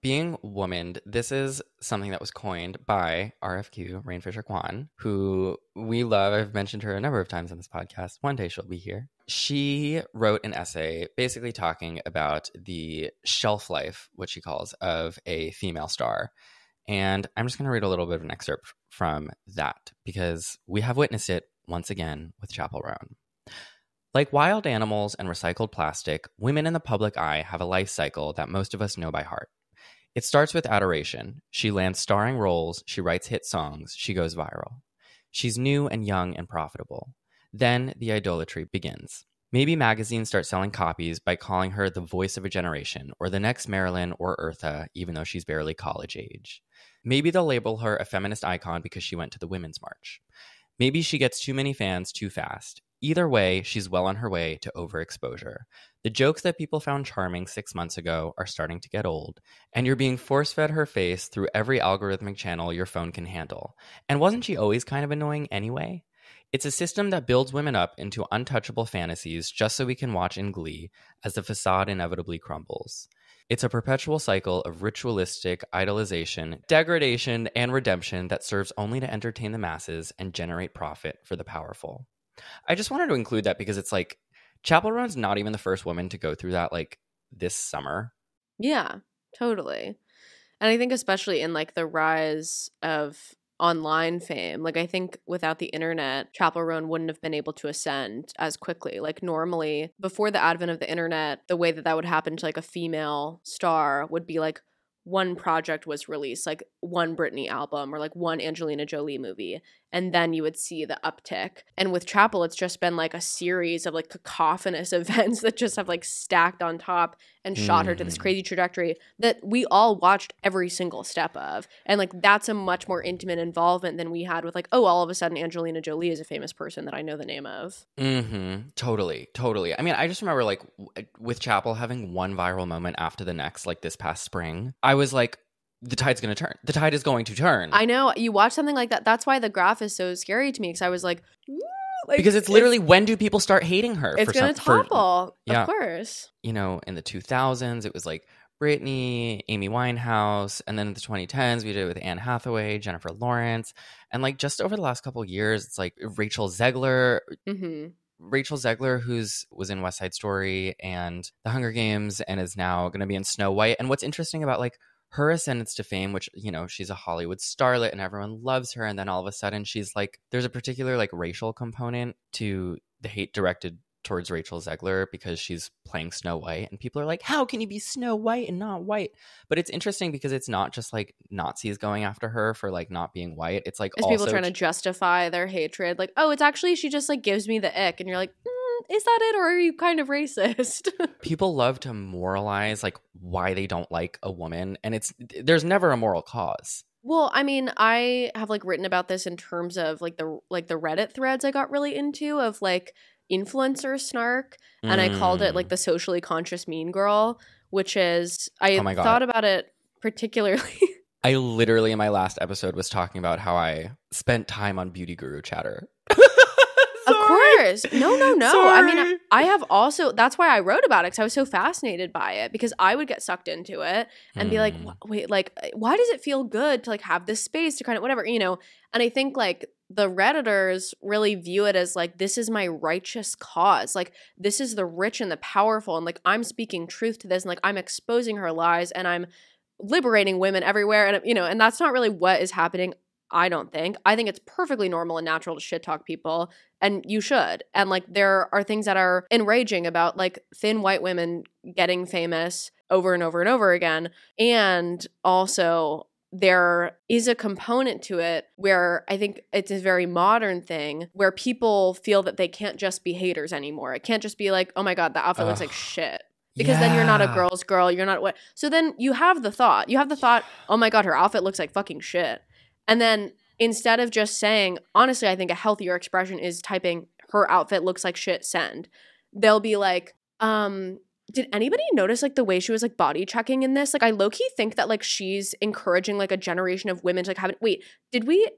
S1: Being womaned, this is something that was coined by RFQ, Rainfisher Kwan, who we love. I've mentioned her a number of times on this podcast. One day she'll be here. She wrote an essay basically talking about the shelf life, what she calls, of a female star. And I'm just going to read a little bit of an excerpt from that because we have witnessed it once again with Chappell Roan. Like wild animals and recycled plastic, women in the public eye have a life cycle that most of us know by heart. It starts with adoration. She lands starring roles, she writes hit songs, she goes viral. She's new and young and profitable. Then the idolatry begins. Maybe magazines start selling copies by calling her the voice of a generation, or the next Marilyn or Eartha, even though she's barely college age. Maybe they'll label her a feminist icon because she went to the Women's March. Maybe she gets too many fans too fast. Either way, she's well on her way to overexposure. The jokes that people found charming 6 months ago are starting to get old, and you're being force-fed her face through every algorithmic channel your phone can handle. And wasn't she always kind of annoying anyway? It's a system that builds women up into untouchable fantasies just so we can watch in glee as the facade inevitably crumbles. It's a perpetual cycle of ritualistic idolization, degradation, and redemption that serves only to entertain the masses and generate profit for the powerful. I just wanted to include that because it's like Chappell Roan's not even the first woman to go through that like this summer.
S2: Yeah, totally. And I think especially in like the rise of online fame. Like, I think without the internet, Chappell Roan wouldn't have been able to ascend as quickly. Like, normally, before the advent of the internet, the way that would happen to like a female star would be like one project was released, like one Britney album or like one Angelina Jolie movie, and then you would see the uptick. And with Chappell, it's just been like a series of like cacophonous events that just have like stacked on top and shot her to this crazy trajectory that we all watched every single step of. And like that's a much more intimate involvement than we had with like, oh, all of a sudden Angelina Jolie is a famous person that I know the name of.
S1: Totally. I mean, I just remember like with Chappell having one viral moment after the next, like this past spring, I was like, the tide's going to turn. The tide is going to turn.
S2: I know. You watch something like that. That's why the graph is so scary to me, because I was like, like,
S1: because it's literally when do people start hating her?
S2: It's going to topple,
S1: yeah.
S2: Of course.
S1: You know, in the 2000s, it was like Britney, Amy Winehouse, and then in the 2010s, we did it with Anne Hathaway, Jennifer Lawrence, and like just over the last couple of years, it's like Rachel Zegler. Rachel Zegler, was in West Side Story and The Hunger Games and is now going to be in Snow White. And what's interesting about like her ascendance to fame, which, you know, she's a Hollywood starlet and everyone loves her. And then all of a sudden she's like, there's a particular like racial component to the hate directed towards Rachel Zegler because she's playing Snow White. And people are like, how can you be Snow White and not white? But it's interesting because it's not just like Nazis going after her for like not being white. It's like
S2: it's people trying to justify their hatred. Like, oh, it's actually, she just like gives me the ick. And you're like, is that it, or are you kind of racist?
S1: People love to moralize like why they don't like a woman, and there's never a moral cause.
S2: Well, I mean, I have like written about this in terms of like the Reddit threads I got really into of like influencer snark, and I called it like the socially conscious mean girl, which is I thought about it particularly.
S1: I literally in my last episode was talking about how I spent time on Beauty Guru Chatter.
S2: Of course. No.
S1: Sorry.
S2: I mean, I have also, that's why I wrote about it, because I was so fascinated by it, because I would get sucked into it and be like, wait, like, why does it feel good to like have this space to kind of whatever, you know? And I think like the Redditors really view it as like, this is my righteous cause. Like, this is the rich and the powerful. And like, I'm speaking truth to this. And like, I'm exposing her lies and I'm liberating women everywhere. And, you know, and that's not really what is happening. I don't think. I think it's perfectly normal and natural to shit talk people, and you should. And like there are things that are enraging about like thin white women getting famous over and over and over again. And also there is a component to it where I think it's a very modern thing where people feel that they can't just be haters anymore. It can't just be like, oh my God, the outfit looks like shit. Because then you're not a girl's girl. You're not what. So then you have the thought, oh my God, her outfit looks like fucking shit. And then instead of just saying, honestly, I think a healthier expression is typing, her outfit looks like shit, send. They'll be like, did anybody notice like the way she was like body checking in this? Like I low-key think that like she's encouraging like a generation of women to like have it. Wait,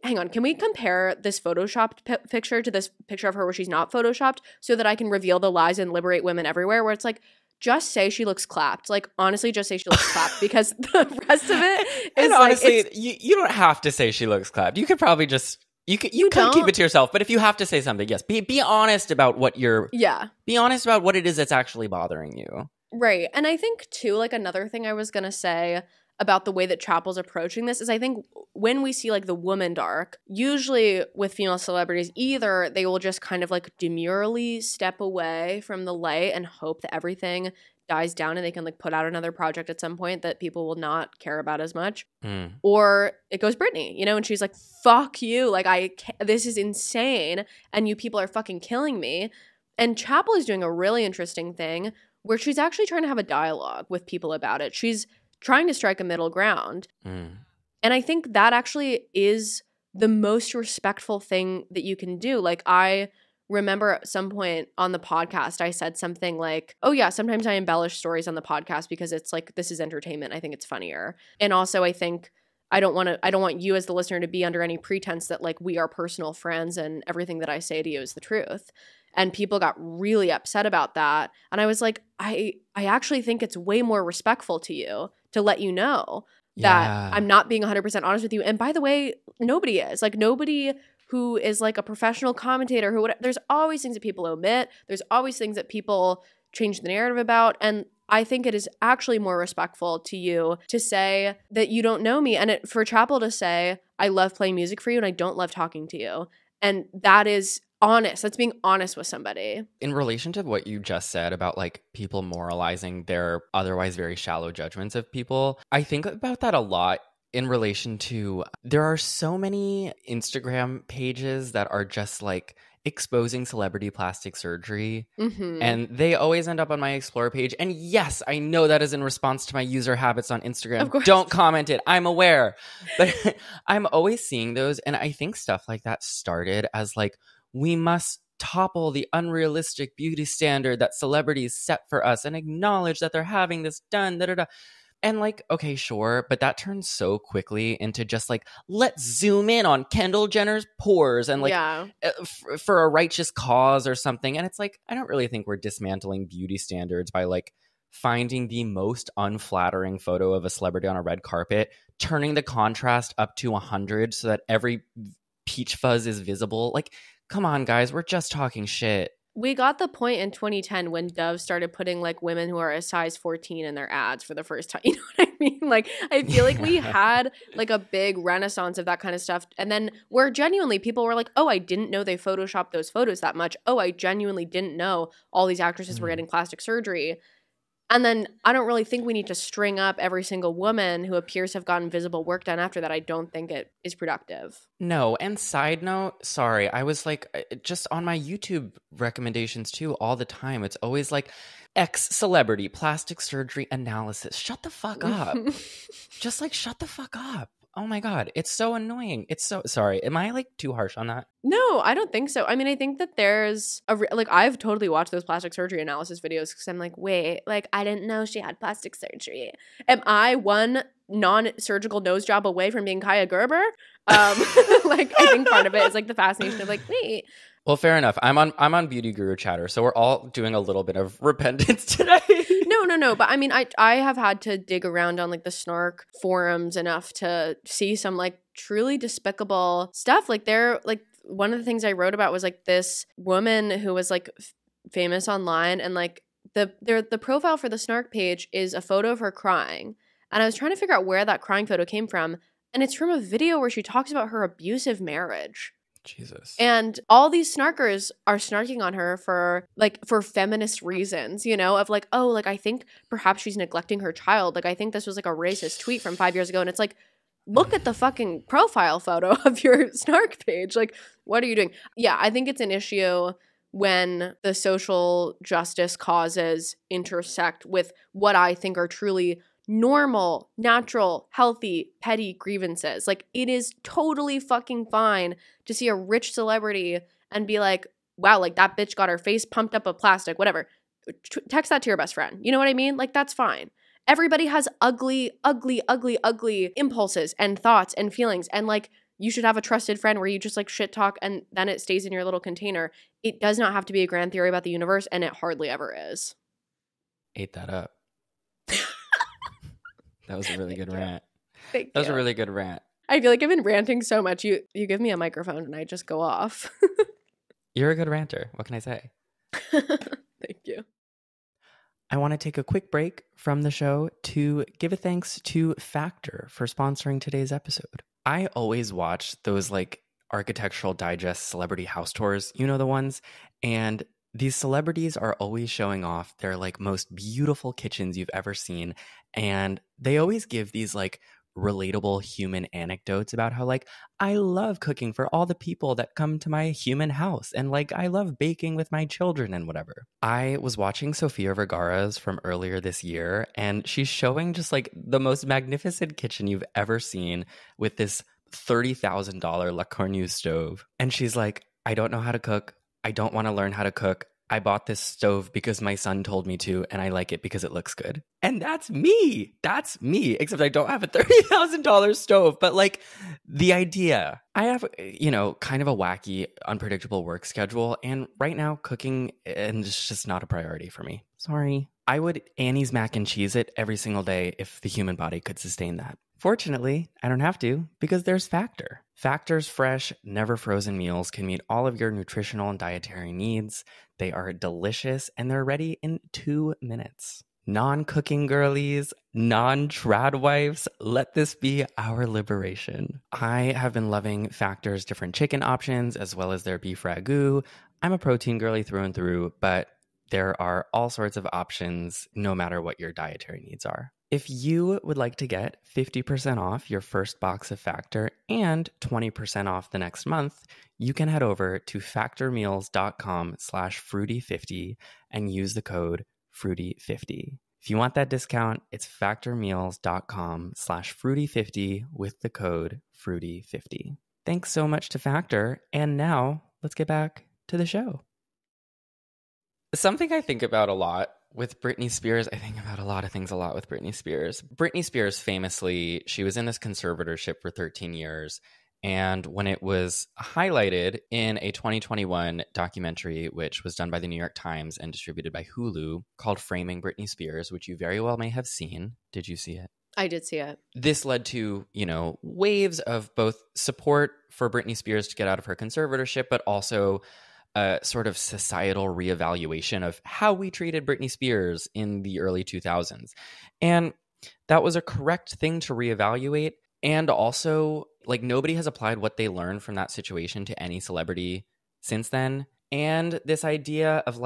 S2: hang on, can we compare this photoshopped picture to this picture of her where she's not photoshopped so that I can reveal the lies and liberate women everywhere, where it's like, just say she looks clapped. Like, honestly, just say she looks clapped, because the rest of it is and like,
S1: honestly, you don't have to say she looks clapped. You could probably just you could keep it to yourself. But if you have to say something, yes, be honest about what be honest about what it is that's actually bothering you.
S2: Right. And I think too, like another thing I was gonna say about the way that Chappell's approaching this is I think when we see like the woman dark, usually with female celebrities, either they will just kind of like demurely step away from the light and hope that everything dies down and they can like put out another project at some point that people will not care about as much. Or it goes Britney, you know, and she's like, fuck you. Like this is insane. And you people are fucking killing me. And Chappell is doing a really interesting thing where she's actually trying to have a dialogue with people about it. She's trying to strike a middle ground. And I think that actually is the most respectful thing that you can do. Like I remember at some point on the podcast, I said something like, oh yeah, sometimes I embellish stories on the podcast because it's like, this is entertainment. I think it's funnier. And also I think I don't want you as the listener to be under any pretense that like we are personal friends and everything that I say to you is the truth. And people got really upset about that. And I was like, I actually think it's way more respectful to you to let you know that I'm not being 100% honest with you. And by the way, nobody is. Like nobody who is like a professional commentator who would, there's always things that people omit. There's always things that people change the narrative about. And I think it is actually more respectful to you to say that you don't know me. And for Chappell to say, I love playing music for you and I don't love talking to you. And that is honest. That's being honest with somebody.
S1: In relation to what you just said about like people moralizing their otherwise very shallow judgments of people, I think about that a lot in relation to there are so many Instagram pages that are just like exposing celebrity plastic surgery.
S2: Mm-hmm.
S1: And they always end up on my Explore page. And yes, I know that is in response to my user habits on Instagram.
S2: Of course.
S1: Don't comment it. I'm aware. But I'm always seeing those. And I think stuff like that started as like, we must topple the unrealistic beauty standard that celebrities set for us and acknowledge that they're having this done. Da, da, da. And like, okay, sure. But that turns so quickly into just like, let's zoom in on Kendall Jenner's pores and like for a righteous cause or something. And it's like, I don't really think we're dismantling beauty standards by like finding the most unflattering photo of a celebrity on a red carpet, turning the contrast up to 100 so that every peach fuzz is visible. Like, come on, guys, we're just talking shit.
S2: We got the point in 2010 when Dove started putting like women who are a size 14 in their ads for the first time. You know what I mean? Like, I feel like we had like a big renaissance of that kind of stuff. And then where genuinely people were like, oh, I didn't know they photoshopped those photos that much. Oh, I genuinely didn't know all these actresses were getting plastic surgery. And then I don't really think we need to string up every single woman who appears to have gotten visible work done after that. I don't think it is productive.
S1: No, and side note, sorry, I was like, just on my YouTube recommendations too, all the time. It's always like, X celebrity plastic surgery analysis. Shut the fuck up. Just like, shut the fuck up. Oh my God, it's so annoying. It's so, sorry, am I like too harsh on that?
S2: No, I don't think so. I mean, I think that there's like, I've totally watched those plastic surgery analysis videos because I'm like, wait, like, I didn't know she had plastic surgery. Am I one non-surgical nose job away from being Kaya Gerber? Like, I think part of it is like the fascination of like, wait.
S1: Well, fair enough. I'm on Beauty Guru Chatter, so we're all doing a little bit of repentance today.
S2: No. But I mean, I have had to dig around on like the snark forums enough to see some like truly despicable stuff. Like they're like, one of the things I wrote about was like this woman who was like famous online, and like the profile for the snark page is a photo of her crying. And I was trying to figure out where that crying photo came from. And it's from a video where she talks about her abusive marriage.
S1: Jesus.
S2: And all these snarkers are snarking on her for feminist reasons, you know, of like, oh, like I think perhaps she's neglecting her child. Like I think this was like a racist tweet from 5 years ago. And it's like, look at the fucking profile photo of your snark page. Like, what are you doing? Yeah, I think it's an issue when the social justice causes intersect with what I think are truly normal, natural, healthy, petty grievances. Like, it is totally fucking fine to see a rich celebrity and be like, wow, like that bitch got her face pumped up with plastic, whatever. Text that to your best friend. You know what I mean? Like, that's fine. Everybody has ugly impulses and thoughts and feelings. And like, you should have a trusted friend where you just like shit talk and then it stays in your little container. It does not have to be a grand theory about the universe, and it hardly ever is.
S1: Ate that up. That was a really good rant.
S2: Thank
S1: That was
S2: you.
S1: a really good rant.
S2: I feel like I've been ranting so much. You give me a microphone and I just go off.
S1: You're a good ranter. What can I say?
S2: Thank you.
S1: I want to take a quick break from the show to give a thanks to Factor for sponsoring today's episode. I always watch those like Architectural Digest celebrity house tours, you know the ones, and these celebrities are always showing off their like most beautiful kitchens you've ever seen, and they always give these like relatable human anecdotes about how like I love cooking for all the people that come to my human house, and like I love baking with my children and whatever. I was watching Sofia Vergara's from earlier this year, and she's showing just like the most magnificent kitchen you've ever seen with this $30,000 Le Cornu stove. And she's like, I don't know how to cook. I don't want to learn how to cook. I bought this stove because my son told me to, and I like it because it looks good. And that's me. That's me. Except I don't have a $30,000 stove. But like the idea, I have, you know, kind of a wacky, unpredictable work schedule. And right now cooking, and it's just not a priority for me. Sorry. I would Annie's mac and cheese it every single day if the human body could sustain that. Fortunately, I don't have to because there's Factor. Factor's fresh, never frozen meals can meet all of your nutritional and dietary needs. They are delicious and they're ready in 2 minutes. Non-cooking girlies, non-trad wives, let this be our liberation. I have been loving Factor's different chicken options as well as their beef ragu. I'm a protein girly through and through, but there are all sorts of options no matter what your dietary needs are. If you would like to get 50% off your first box of Factor and 20% off the next month, you can head over to factormeals.com/fruity50 and use the code fruity50. If you want that discount, it's factormeals.com/fruity50 with the code fruity50. Thanks so much to Factor. And now let's get back to the show. Something I think about a lot with Britney Spears, I think about a lot of things a lot with Britney Spears. Britney Spears famously, she was in this conservatorship for 13 years. And when it was highlighted in a 2021 documentary, which was done by the New York Times and distributed by Hulu, called Framing Britney Spears, which you very well may have seen. Did you see it?
S2: I did see it.
S1: This led to, waves of both support for Britney Spears to get out of her conservatorship, but also a sort of societal reevaluation of how we treated Britney Spears in the early 2000s. And that was a correct thing to reevaluate. And also, nobody has applied what they learned from that situation to any celebrity since then. And this idea of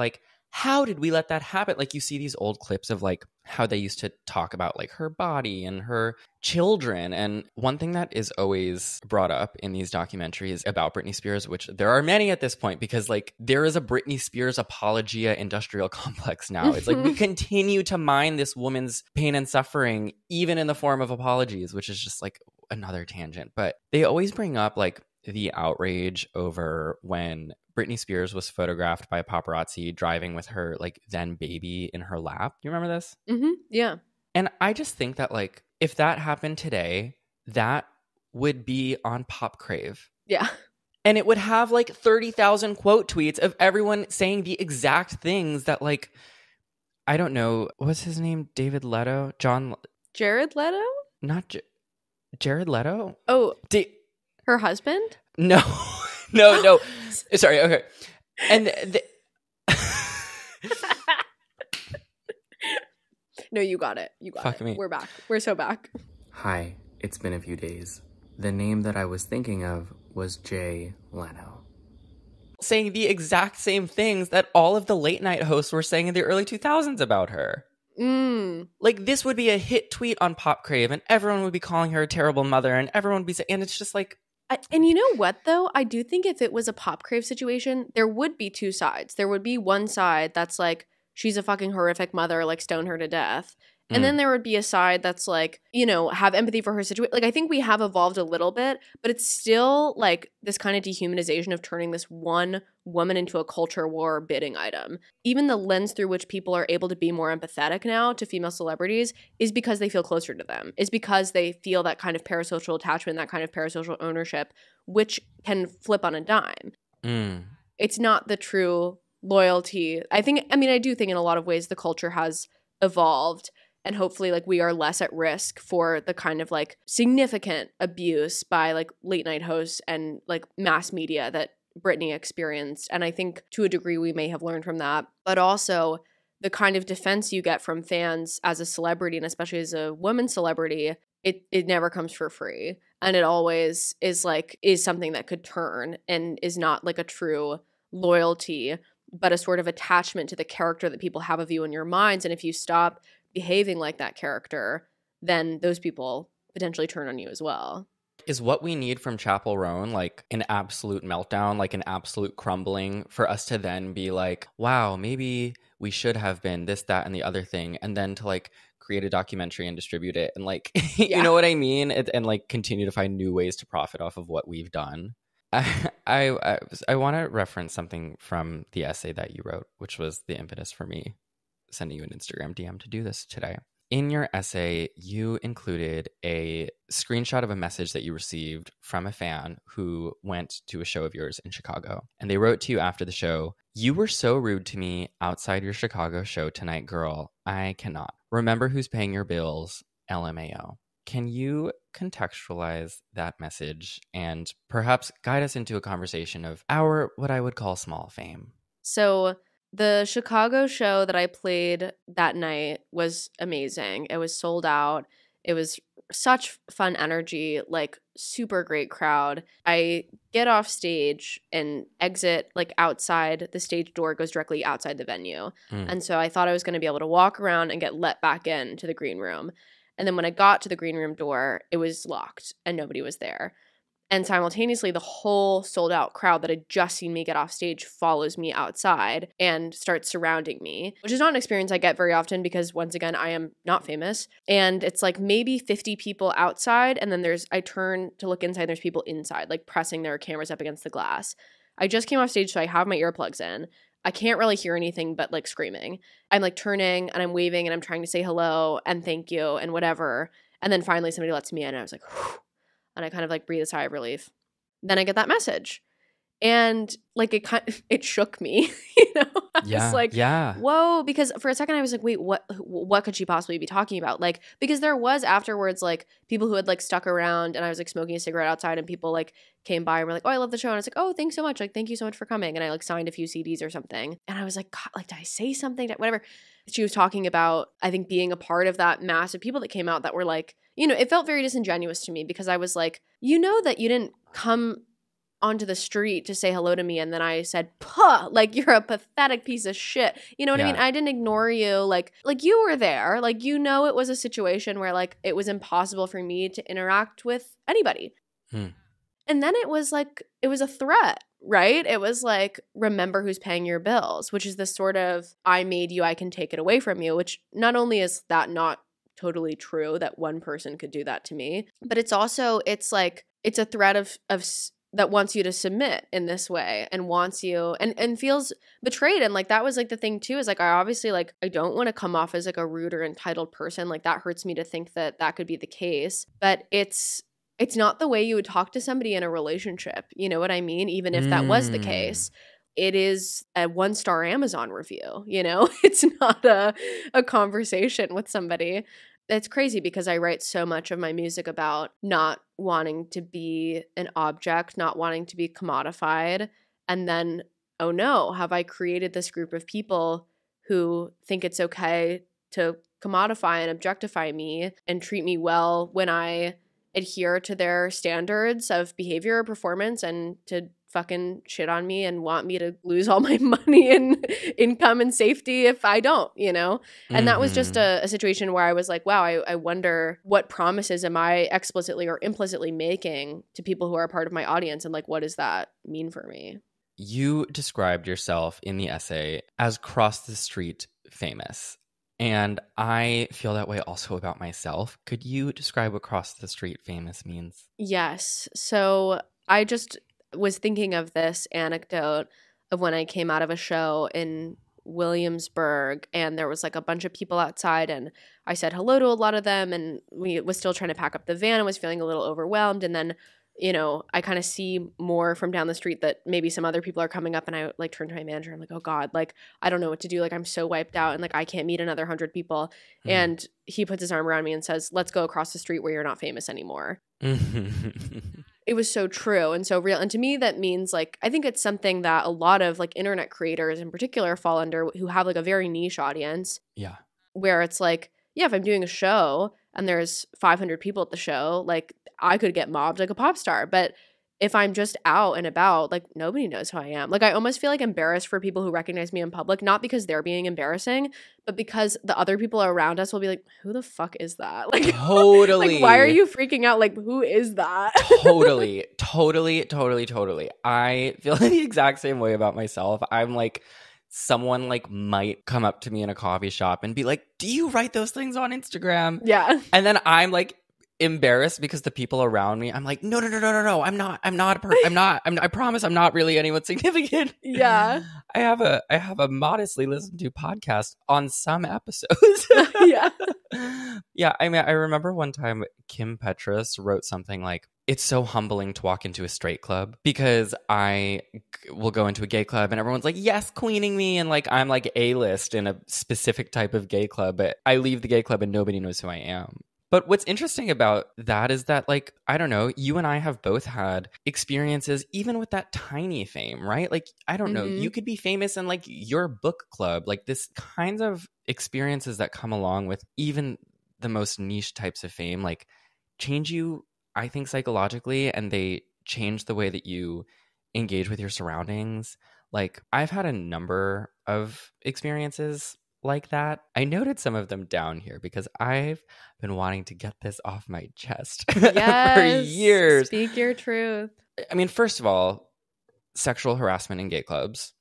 S1: how did we let that happen? You see these old clips of how they used to talk about her body and her children. And one thing that is always brought up in these documentaries about Britney Spears, which there are many at this point, because there is a Britney Spears apologia industrial complex now. It's we continue to mine this woman's pain and suffering, even in the form of apologies, which is just another tangent. But they always bring up the outrage over when Britney Spears was photographed by a paparazzi driving with her then baby in her lap. You remember this?
S2: Mm-hmm. Yeah.
S1: And I just think that if that happened today, that would be on Pop Crave.
S2: Yeah.
S1: And it would have 30,000 quote tweets of everyone saying the exact things that I don't know, what's his name? David Leto?
S2: Jared Leto?
S1: Not Jared Leto?
S2: Oh, her husband?
S1: No. No. Sorry, okay. And
S2: No, you got it.
S1: Fuck me.
S2: We're back. We're so back.
S1: Hi, it's been a few days. The name that I was thinking of was Jay Leno. Saying the exact same things that all of the late night hosts were saying in the early 2000s about her. This would be a hit tweet on Pop Crave, and everyone would be calling her a terrible mother, and everyone would be saying, and it's just
S2: and you know what, though? I do think if it was a Pop Crave situation, there would be two sides. There would be one side that's she's a fucking horrific mother, stone her to death. And then there would be a side that's have empathy for her situation. I think we have evolved a little bit, but it's still this kind of dehumanization of turning this one woman into a culture war bidding item. Even the lens through which people are able to be more empathetic now to female celebrities is because they feel closer to them. Is because they feel that kind of parasocial attachment, that kind of parasocial ownership, which can flip on a dime. It's not the true loyalty. I do think in a lot of ways the culture has evolved. And hopefully, we are less at risk for the kind of significant abuse by late night hosts and mass media that Britney experienced. And I think to a degree we may have learned from that. But also the kind of defense you get from fans as a celebrity, and especially as a woman celebrity, it never comes for free. And it always is something that could turn and is not a true loyalty, but a sort of attachment to the character that people have of you in your minds. And if you stop behaving like that character, then those people potentially turn on you as well.
S1: Is what we need from Chappell Roan an absolute meltdown, an absolute crumbling for us to then be wow, maybe we should have been this, that, and the other thing, and then to create a documentary and distribute it and you know what I mean, and continue to find new ways to profit off of what we've done. I want to reference something from the essay that you wrote, which was the impetus for me sending you an Instagram DM to do this today. In your essay, you included a screenshot of a message that you received from a fan who went to a show of yours in Chicago. And they wrote to you after the show, "You were so rude to me outside your Chicago show tonight, girl. I cannot. Remember who's paying your bills, LMAO." Can you contextualize that message and perhaps guide us into a conversation of our, what I would call, small fame?
S2: So The Chicago show that I played that night was amazing. It was sold out. It was such fun energy, like super great crowd. I get off stage and exit like outside. The stage door goes directly outside the venue. And so I thought I was going to be able to walk around and get let back in to the green room. And then when I got to the green room door, it was locked and nobody was there. And simultaneously, the whole sold out crowd that had just seen me get off stage follows me outside and starts surrounding me, which is not an experience I get very often because, once again, I am not famous. And it's like maybe 50 people outside. And then I turn to look inside, and there's people inside, like pressing their cameras up against the glass. I just came off stage, so I have my earplugs in. I can't really hear anything but like screaming. I'm like turning and I'm waving and I'm trying to say hello and thank you and whatever. And then finally somebody lets me in and I was like, whew. And I kind of like breathe a sigh of relief. Then I get that message. And like it shook me, you know? I was like, whoa, because for a second I was like, wait, what could she possibly be talking about? Like, because there was afterwards like people who had like stuck around and I was like smoking a cigarette outside and people like came by and were like, oh, I love the show. And I was like, oh, thanks so much. Like, thank you so much for coming. And I like signed a few CDs or something. And I was like, God, like, did I say something? Whatever. She was talking about, I think, being a part of that mass of people that came out that were like, you know, it felt very disingenuous to me because I was like, you know that you didn't come onto the street to say hello to me and then I said, puh, like you're a pathetic piece of shit. You know what I mean? I didn't ignore you. Like you were there. Like, you know, it was a situation where like it was impossible for me to interact with anybody. And then it was like, it was a threat, right? It was like, remember who's paying your bills, which is this sort of, I made you, I can take it away from you, which not only is that not totally true that one person could do that to me, but it's also, it's like, it's a threat of that wants you to submit in this way and wants you and feels betrayed. And like, that was like the thing too, is like, I obviously like, I don't want to come off as like a rude or entitled person. Like that hurts me to think that that could be the case, but it's not the way you would talk to somebody in a relationship. You know what I mean? Even if that was the case, it is a 1-star Amazon review, you know? It's not a conversation with somebody. It's crazy because I write so much of my music about not wanting to be an object, not wanting to be commodified. And then, oh no, have I created this group of people who think it's okay to commodify and objectify me and treat me well when I adhere to their standards of behavior or performance, and to fucking shit on me and want me to lose all my money and income and safety if I don't, you know? And that was just a situation where I was like, wow, I wonder what promises am I explicitly or implicitly making to people who are a part of my audience, and like, what does that mean for me?
S1: You described yourself in the essay as cross the street famous. And I feel that way also about myself. Could you describe what cross the street famous means?
S2: Yes. So I just was thinking of this anecdote of when I came out of a show in Williamsburg and there was like a bunch of people outside and I said hello to a lot of them and we was still trying to pack up the van and was feeling a little overwhelmed. And then, you know, I kind of see more from down the street that maybe some other people are coming up and I like turn to my manager. I'm like, oh God, like, I don't know what to do. Like, I'm so wiped out and like, I can't meet another 100 people. And he puts his arm around me and says, let's go across the street where you're not famous anymore. It was so true and so real. And to me, that means like, I think it's something that a lot of like internet creators in particular fall under, who have like a very niche audience.
S1: Yeah.
S2: Where it's like, yeah, if I'm doing a show and there's 500 people at the show, like I could get mobbed like a pop star. But if I'm just out and about, like nobody knows who I am. Like I almost feel like embarrassed for people who recognize me in public, not because they're being embarrassing, but because the other people around us will be like, who the fuck is that? Like
S1: totally.
S2: Like, why are you freaking out? Like, who is that?
S1: Totally. I feel the exact same way about myself. I'm like, someone like might come up to me in a coffee shop and be like, do you write those things on Instagram?
S2: Yeah.
S1: And then I'm like embarrassed because the people around me, I'm like, no, I promise I'm not really anyone significant.
S2: Yeah.
S1: I have a modestly listened to podcast on some episodes.
S2: Yeah.
S1: Yeah. I mean, I remember one time Kim Petras wrote something like, it's so humbling to walk into a straight club because I will go into a gay club and everyone's like, yes, queening me. And like, I'm like A-list in a specific type of gay club, but I leave the gay club and nobody knows who I am. But what's interesting about that is that, like, I don't know, you and I have both had experiences, even with that tiny fame, right? Like, I don't know, you could be famous in like your book club, like this kinds of experiences that come along with even the most niche types of fame, like change you, I think, psychologically, and they change the way that you engage with your surroundings. Like, I've had a number of experiences like that. I noted some of them down here because I've been wanting to get this off my chest for years.
S2: Speak your truth.
S1: I mean, first of all, sexual harassment in gay clubs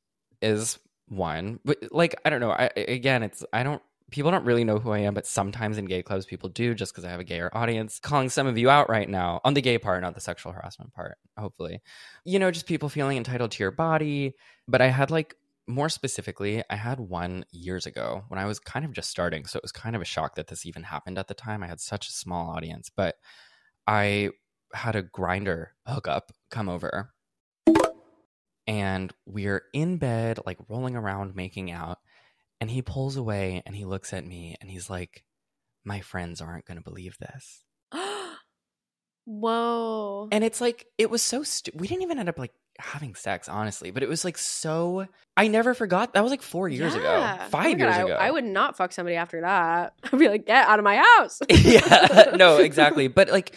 S1: is one. But like, I don't know. People don't really know who I am, but sometimes in gay clubs people do, just because I have a gayer audience. Calling some of you out right now on the gay part, not the sexual harassment part, hopefully. You know, just people feeling entitled to your body. But I had like, more specifically, I had one years ago when I was kind of just starting. So it was kind of a shock that this even happened at the time. I had such a small audience, but I had a Grindr hookup come over. And we're in bed, like rolling around, making out. And he pulls away and he looks at me and he's like, my friends aren't going to believe this.
S2: Whoa.
S1: And it's like, it was so we didn't even end up like having sex, honestly, but it was like so, I never forgot. That was like 4 years ago, 5 years ago.
S2: I would not fuck somebody after that. I'd be like, get out of my house.
S1: Yeah, no, exactly. But like,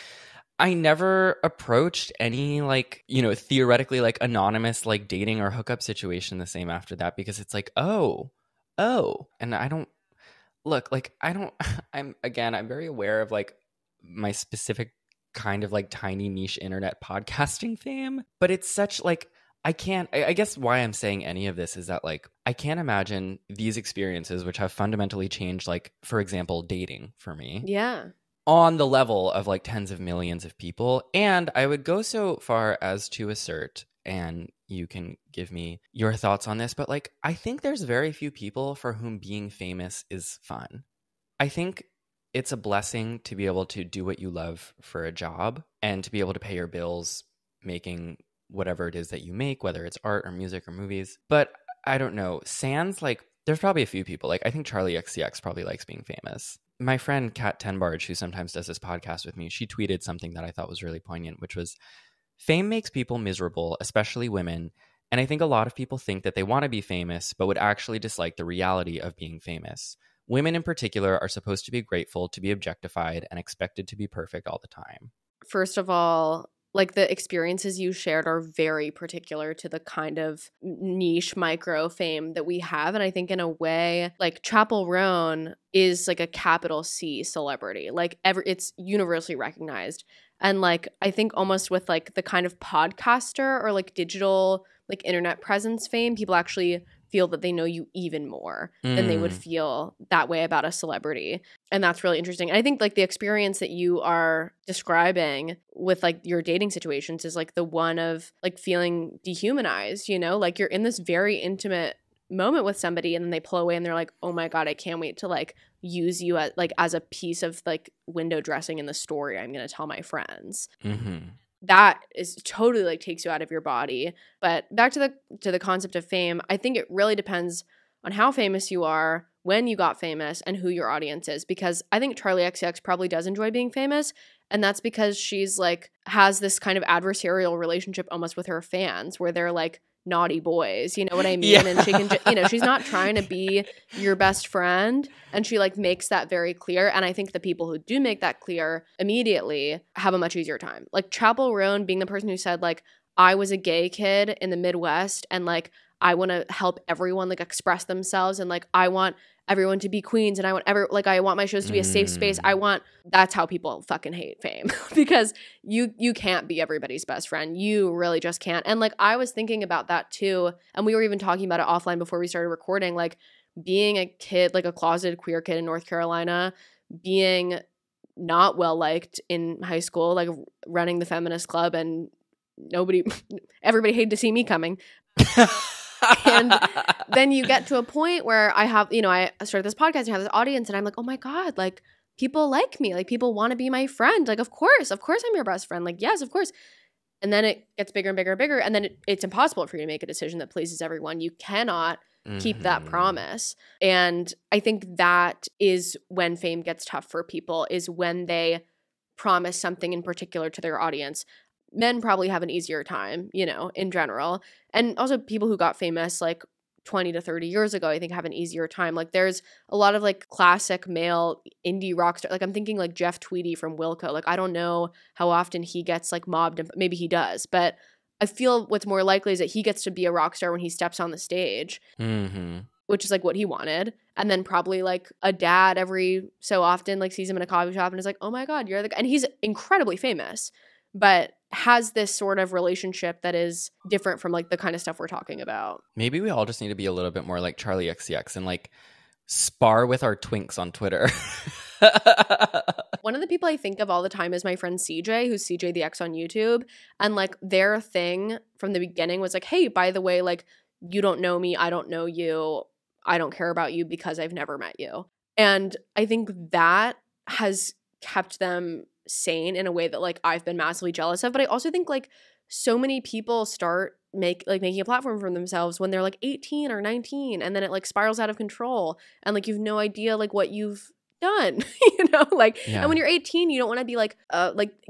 S1: I never approached any like, you know, theoretically like anonymous like dating or hookup situation the same after that, because it's like, oh, and I don't look like I'm very aware of like my specific kind of like tiny niche internet podcasting fame, but it's such like, I guess why I'm saying any of this is that like, I can't imagine these experiences, which have fundamentally changed, like, for example, dating for me.
S2: Yeah.
S1: On the level of like tens of millions of people. And I would go so far as to assert, and you can give me your thoughts on this, but like, I think there's very few people for whom being famous is fun. I think it's a blessing to be able to do what you love for a job and to be able to pay your bills making whatever it is that you make, whether it's art or music or movies. But I don't know, sans like, there's probably a few people, like I think Charlie XCX probably likes being famous. My friend Kat Tenbarge, who sometimes does this podcast with me, she tweeted something that I thought was really poignant, which was, fame makes people miserable, especially women. And I think a lot of people think that they want to be famous, but would actually dislike the reality of being famous. Women in particular are supposed to be grateful to be objectified and expected to be perfect all the time.
S2: First of all, like the experiences you shared are very particular to the kind of niche micro fame that we have. And I think in a way, like Chappell Roan is like a capital C celebrity. Like it's universally recognized. And like, I think almost with like the kind of podcaster or like digital, like internet presence fame, people actually feel that they know you even more than they would feel that way about a celebrity. And that's really interesting. And I think like the experience that you are describing with like your dating situations is like the one of like feeling dehumanized, you know, like you're in this very intimate moment with somebody and then they pull away and they're like, oh my God, I can't wait to like use you as like as a piece of like window dressing in the story I'm going to tell my friends.
S1: Mm-hmm.
S2: That is totally like takes you out of your body. But back to the concept of fame, I think it really depends on how famous you are, when you got famous, and who your audience is. Because I think Charlie XCX probably does enjoy being famous, and that's because she's like has this kind of adversarial relationship almost with her fans, where they're like naughty boys, you know what I mean?
S1: Yeah.
S2: And she can, you know, she's not trying to be your best friend, and she like makes that very clear. And I think the people who do make that clear immediately have a much easier time. Like Chappell Roan being the person who said like, I was a gay kid in the Midwest and like I want to help everyone like express themselves, and like I want everyone to be queens, and I want my shows to be a safe space. That's how people fucking hate fame because you can't be everybody's best friend. You really just can't. And like I was thinking about that too, and we were even talking about it offline before we started recording, like being a kid, like a closeted queer kid in North Carolina, being not well liked in high school, like running the feminist club, and everybody hated to see me coming. And then you get to a point where I started this podcast and I have this audience and I'm like, oh my God, like people like me, like people want to be my friend. Like, of course I'm your best friend. Like, yes, of course. And then it gets bigger and bigger and bigger. And then it's impossible for you to make a decision that pleases everyone. You cannot keep that
S1: Mhm.
S2: promise. And I think that is when fame gets tough for people, is when they promise something in particular to their audience. Men probably have an easier time, you know, in general. And also people who got famous like 20 to 30 years ago, I think have an easier time. Like there's a lot of like classic male indie rock star. Like I'm thinking like Jeff Tweedy from Wilco. Like I don't know how often he gets like mobbed, and maybe he does, but I feel what's more likely is that he gets to be a rock star when he steps on the stage,
S1: Mhm.
S2: which is like what he wanted. And then probably like a dad every so often like sees him in a coffee shop and is like, oh my God, you're the guy. And he's incredibly famous, but has this sort of relationship that is different from like the kind of stuff we're talking about.
S1: Maybe we all just need to be a little bit more like Charlie XCX and like spar with our twinks on Twitter.
S2: One of the people I think of all the time is my friend CJ, who's CJ the X on YouTube. And like their thing from the beginning was like, hey, by the way, like you don't know me, I don't know you, I don't care about you because I've never met you. And I think that has kept them sane in a way that like I've been massively jealous of. But I also think like so many people start making a platform for themselves when they're like 18 or 19, and then it like spirals out of control and like you've no idea like what you've done. You know, like
S1: Yeah.
S2: and when you're 18 you don't want to be like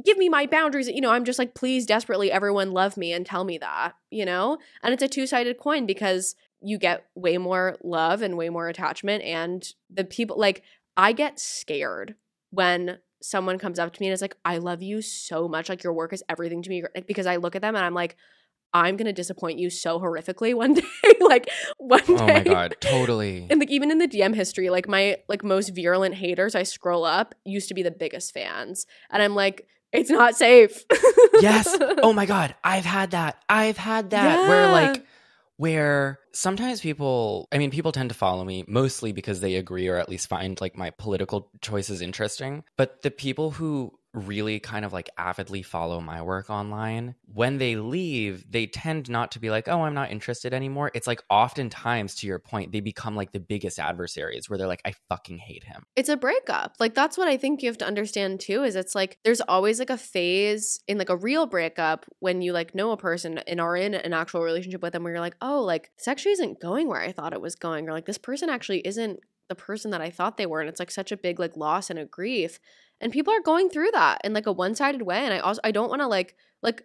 S2: give me my boundaries, you know. I'm just like, please desperately everyone love me and tell me that, you know. And it's a two-sided coin because you get way more love and way more attachment, and the people like I get scared when someone comes up to me and is like, I love you so much, like your work is everything to me, because I look at them and I'm like, I'm gonna disappoint you so horrifically one day. Like one day.
S1: Oh my God, totally.
S2: And like even in the DM history, like my like most virulent haters, I scroll up, used to be the biggest fans. And I'm like, it's not safe.
S1: Yes. Oh my God, I've had that.
S2: Yeah.
S1: Where sometimes people tend to follow me mostly because they agree or at least find like my political choices interesting. But the people who really kind of like avidly follow my work online, when they leave, they tend not to be like, oh, I'm not interested anymore. It's like oftentimes, to your point, they become like the biggest adversaries where they're like, I fucking hate him.
S2: It's a breakup. Like that's what I think you have to understand too, is it's like there's always like a phase in like a real breakup when you like know a person and are in an actual relationship with them where you're like, oh, like this actually isn't going where I thought it was going, or like this person actually isn't the person that I thought they were. And it's like such a big like loss and a grief. And people are going through that in like a one-sided way. And I don't want to like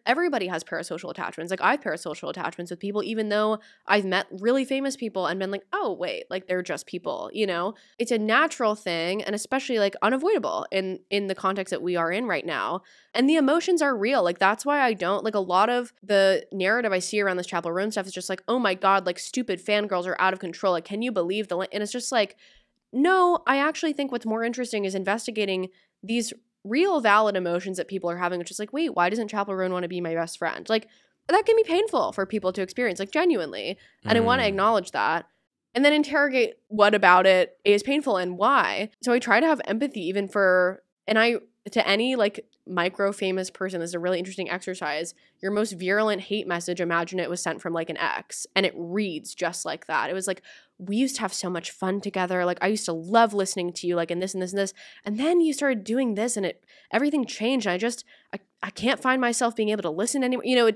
S2: everybody has parasocial attachments. Like I have parasocial attachments with people, even though I've met really famous people and been like, oh wait, like they're just people, you know? It's a natural thing, and especially like unavoidable in the context that we are in right now. And the emotions are real. Like that's why I don't like a lot of the narrative I see around this Chappell Roan stuff is just like, oh my God, like stupid fangirls are out of control. Like, can you believe and it's just like, no, I actually think what's more interesting is investigating these real valid emotions that people are having, which is like, wait, why doesn't Chappell Roan want to be my best friend? Like that can be painful for people to experience, like genuinely. And I want to acknowledge that and then interrogate what about it is painful and why. So I try to have empathy even for, to any like micro famous person. This is a really interesting exercise. Your most virulent hate message, imagine it was sent from like an ex, and it reads just like that. It was like, we used to have so much fun together. Like I used to love listening to you, like in this and this and this. And then you started doing this and everything changed. And I can't find myself being able to listen anymore. You know,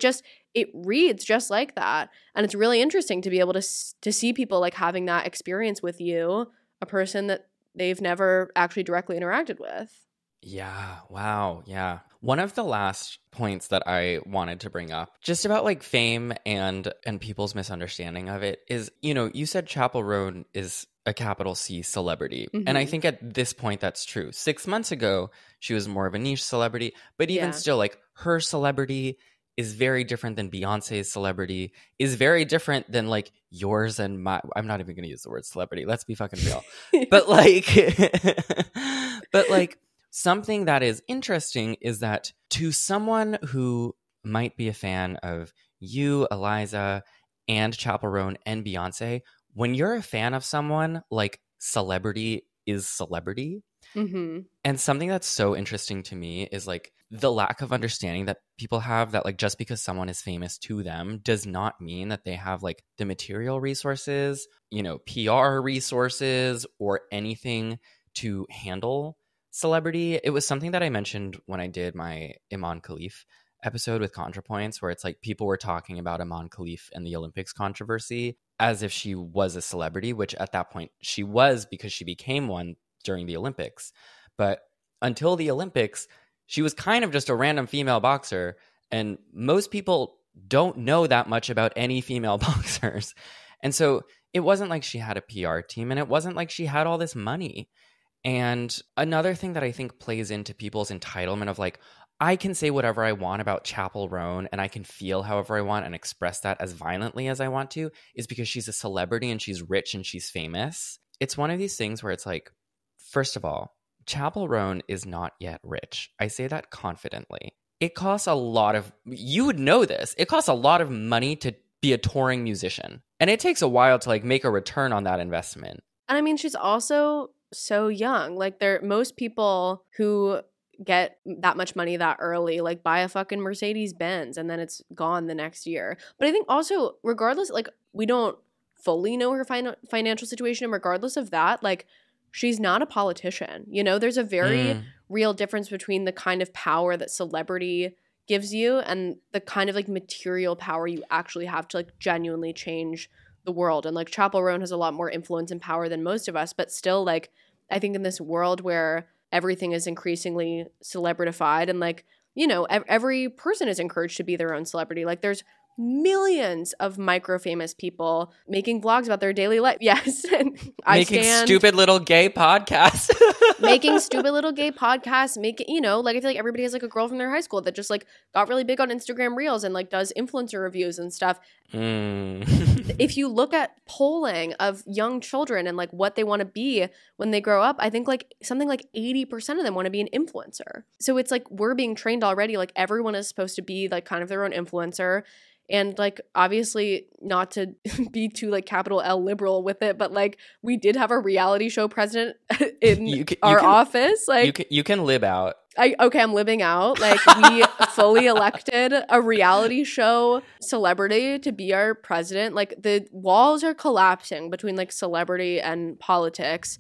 S2: it reads just like that. And it's really interesting to be able to see people like having that experience with you, a person that they've never actually directly interacted with.
S1: Yeah. Wow. Yeah. One of the last points that I wanted to bring up just about like fame and people's misunderstanding of it is, you know, you said Chappell Roan is a capital C celebrity.
S2: Mm-hmm.
S1: And I think at this point that's true. 6 months ago, she was more of a niche celebrity, but even still, like her celebrity is very different than Beyonce's celebrity, is very different than like yours and my. I'm not even going to use the word celebrity. Let's be fucking real. But like, something that is interesting is that to someone who might be a fan of you, Eliza, and Chappell Roan and Beyonce, when you're a fan of someone, like celebrity is celebrity.
S2: Mm-hmm.
S1: And something that's so interesting to me is like the lack of understanding that people have that like just because someone is famous to them does not mean that they have like the material resources, you know, PR resources or anything to handle celebrity. It was something that I mentioned when I did my Iman Khalif episode with ContraPoints where it's like people were talking about Iman Khalif and the Olympics controversy as if she was a celebrity, which at that point she was because she became one during the Olympics. But until the Olympics, she was kind of just a random female boxer. And most people don't know that much about any female boxers. And so it wasn't like she had a PR team, and it wasn't like she had all this money. And another thing that I think plays into people's entitlement of like, I can say whatever I want about Chappell Roan and I can feel however I want and express that as violently as I want to, is because she's a celebrity and she's rich and she's famous. It's one of these things where it's like, first of all, Chappell Roan is not yet rich. I say that confidently. It costs a lot of, you would know this, it costs a lot of money to be a touring musician. And it takes a while to like make a return on that investment.
S2: And I mean, she's also so young. Like most people who get that much money that early, like buy a fucking Mercedes Benz and then it's gone the next year. But I think also, regardless, like we don't fully know her financial situation, and regardless of that, like she's not a politician. You know, there's a very real difference between the kind of power that celebrity gives you and the kind of like material power you actually have to like genuinely change the world. And like Chappell Roan has a lot more influence and power than most of us, but still, like, I think in this world where everything is increasingly celebritified and like, you know, every person is encouraged to be their own celebrity. Like there's millions of micro famous people making vlogs about their daily life. Yes. And
S1: making stupid little gay podcasts.
S2: Making stupid little gay podcasts, you know, like I feel like everybody has like a girl from their high school that just like got really big on Instagram Reels and like does influencer reviews and stuff. If you look at polling of young children and like what they want to be when they grow up, I think like something like 80% of them want to be an influencer. So it's like we're being trained already. Like everyone is supposed to be like kind of their own influencer. And like obviously not to be too like capital L liberal with it, but like we did have a reality show president in our office. Like
S1: you can live out.
S2: I'm living out. Like we fully elected a reality show celebrity to be our president. Like the walls are collapsing between like celebrity and politics,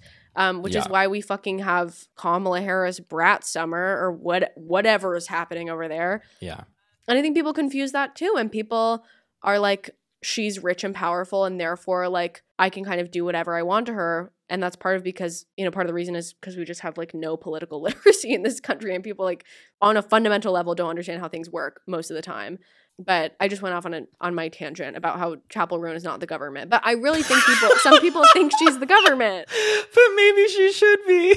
S2: which is why we fucking have Kamala Harris brat summer or whatever is happening over there.
S1: Yeah.
S2: And I think people confuse that too. And people are like, she's rich and powerful and therefore like I can kind of do whatever I want to her. And that's part of because, you know, part of the reason is because we just have like no political literacy in this country and people like on a fundamental level don't understand how things work most of the time. But I just went off on my tangent about how Chappell Roan is not the government. But I really think some people think she's the government.
S1: But maybe she should be.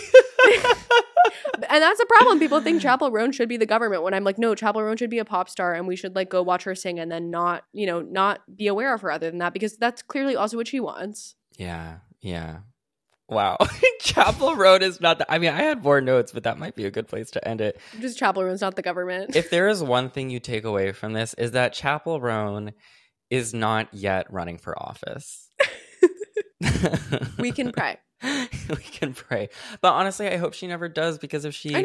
S2: And that's a problem. People think Chappell Roan should be the government when I'm like, no, Chappell Roan should be a pop star and we should like go watch her sing and then not be aware of her other than that because that's clearly also what she wants.
S1: Yeah. Yeah. Wow. Chappell Roan is not I mean, I had more notes, but that might be a good place to end it.
S2: Just Chappell Roan's not the government.
S1: If there is one thing you take away from this is that Chappell Roan is not yet running for office.
S2: We can pray.
S1: We can pray. But honestly, I hope she never does because if she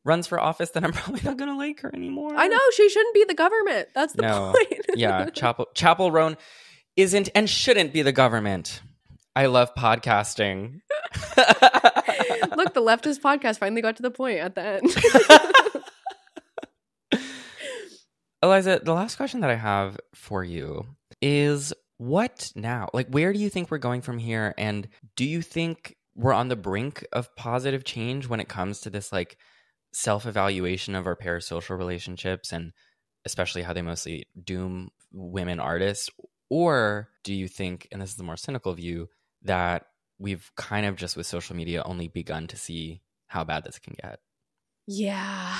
S1: runs for office, then I'm probably not going to like her anymore.
S2: I know. She shouldn't be the government. That's the point.
S1: Yeah. Chappell Roan isn't and shouldn't be the government. I love podcasting.
S2: Look, the leftist podcast finally got to the point at the end.
S1: Eliza, the last question that I have for you is what now? Like, where do you think we're going from here? And do you think we're on the brink of positive change when it comes to this, like, self-evaluation of our parasocial relationships and especially how they mostly doom women artists? Or do you think, and this is the more cynical view, that we've kind of just with social media only begun to see how bad this can get?
S2: Yeah,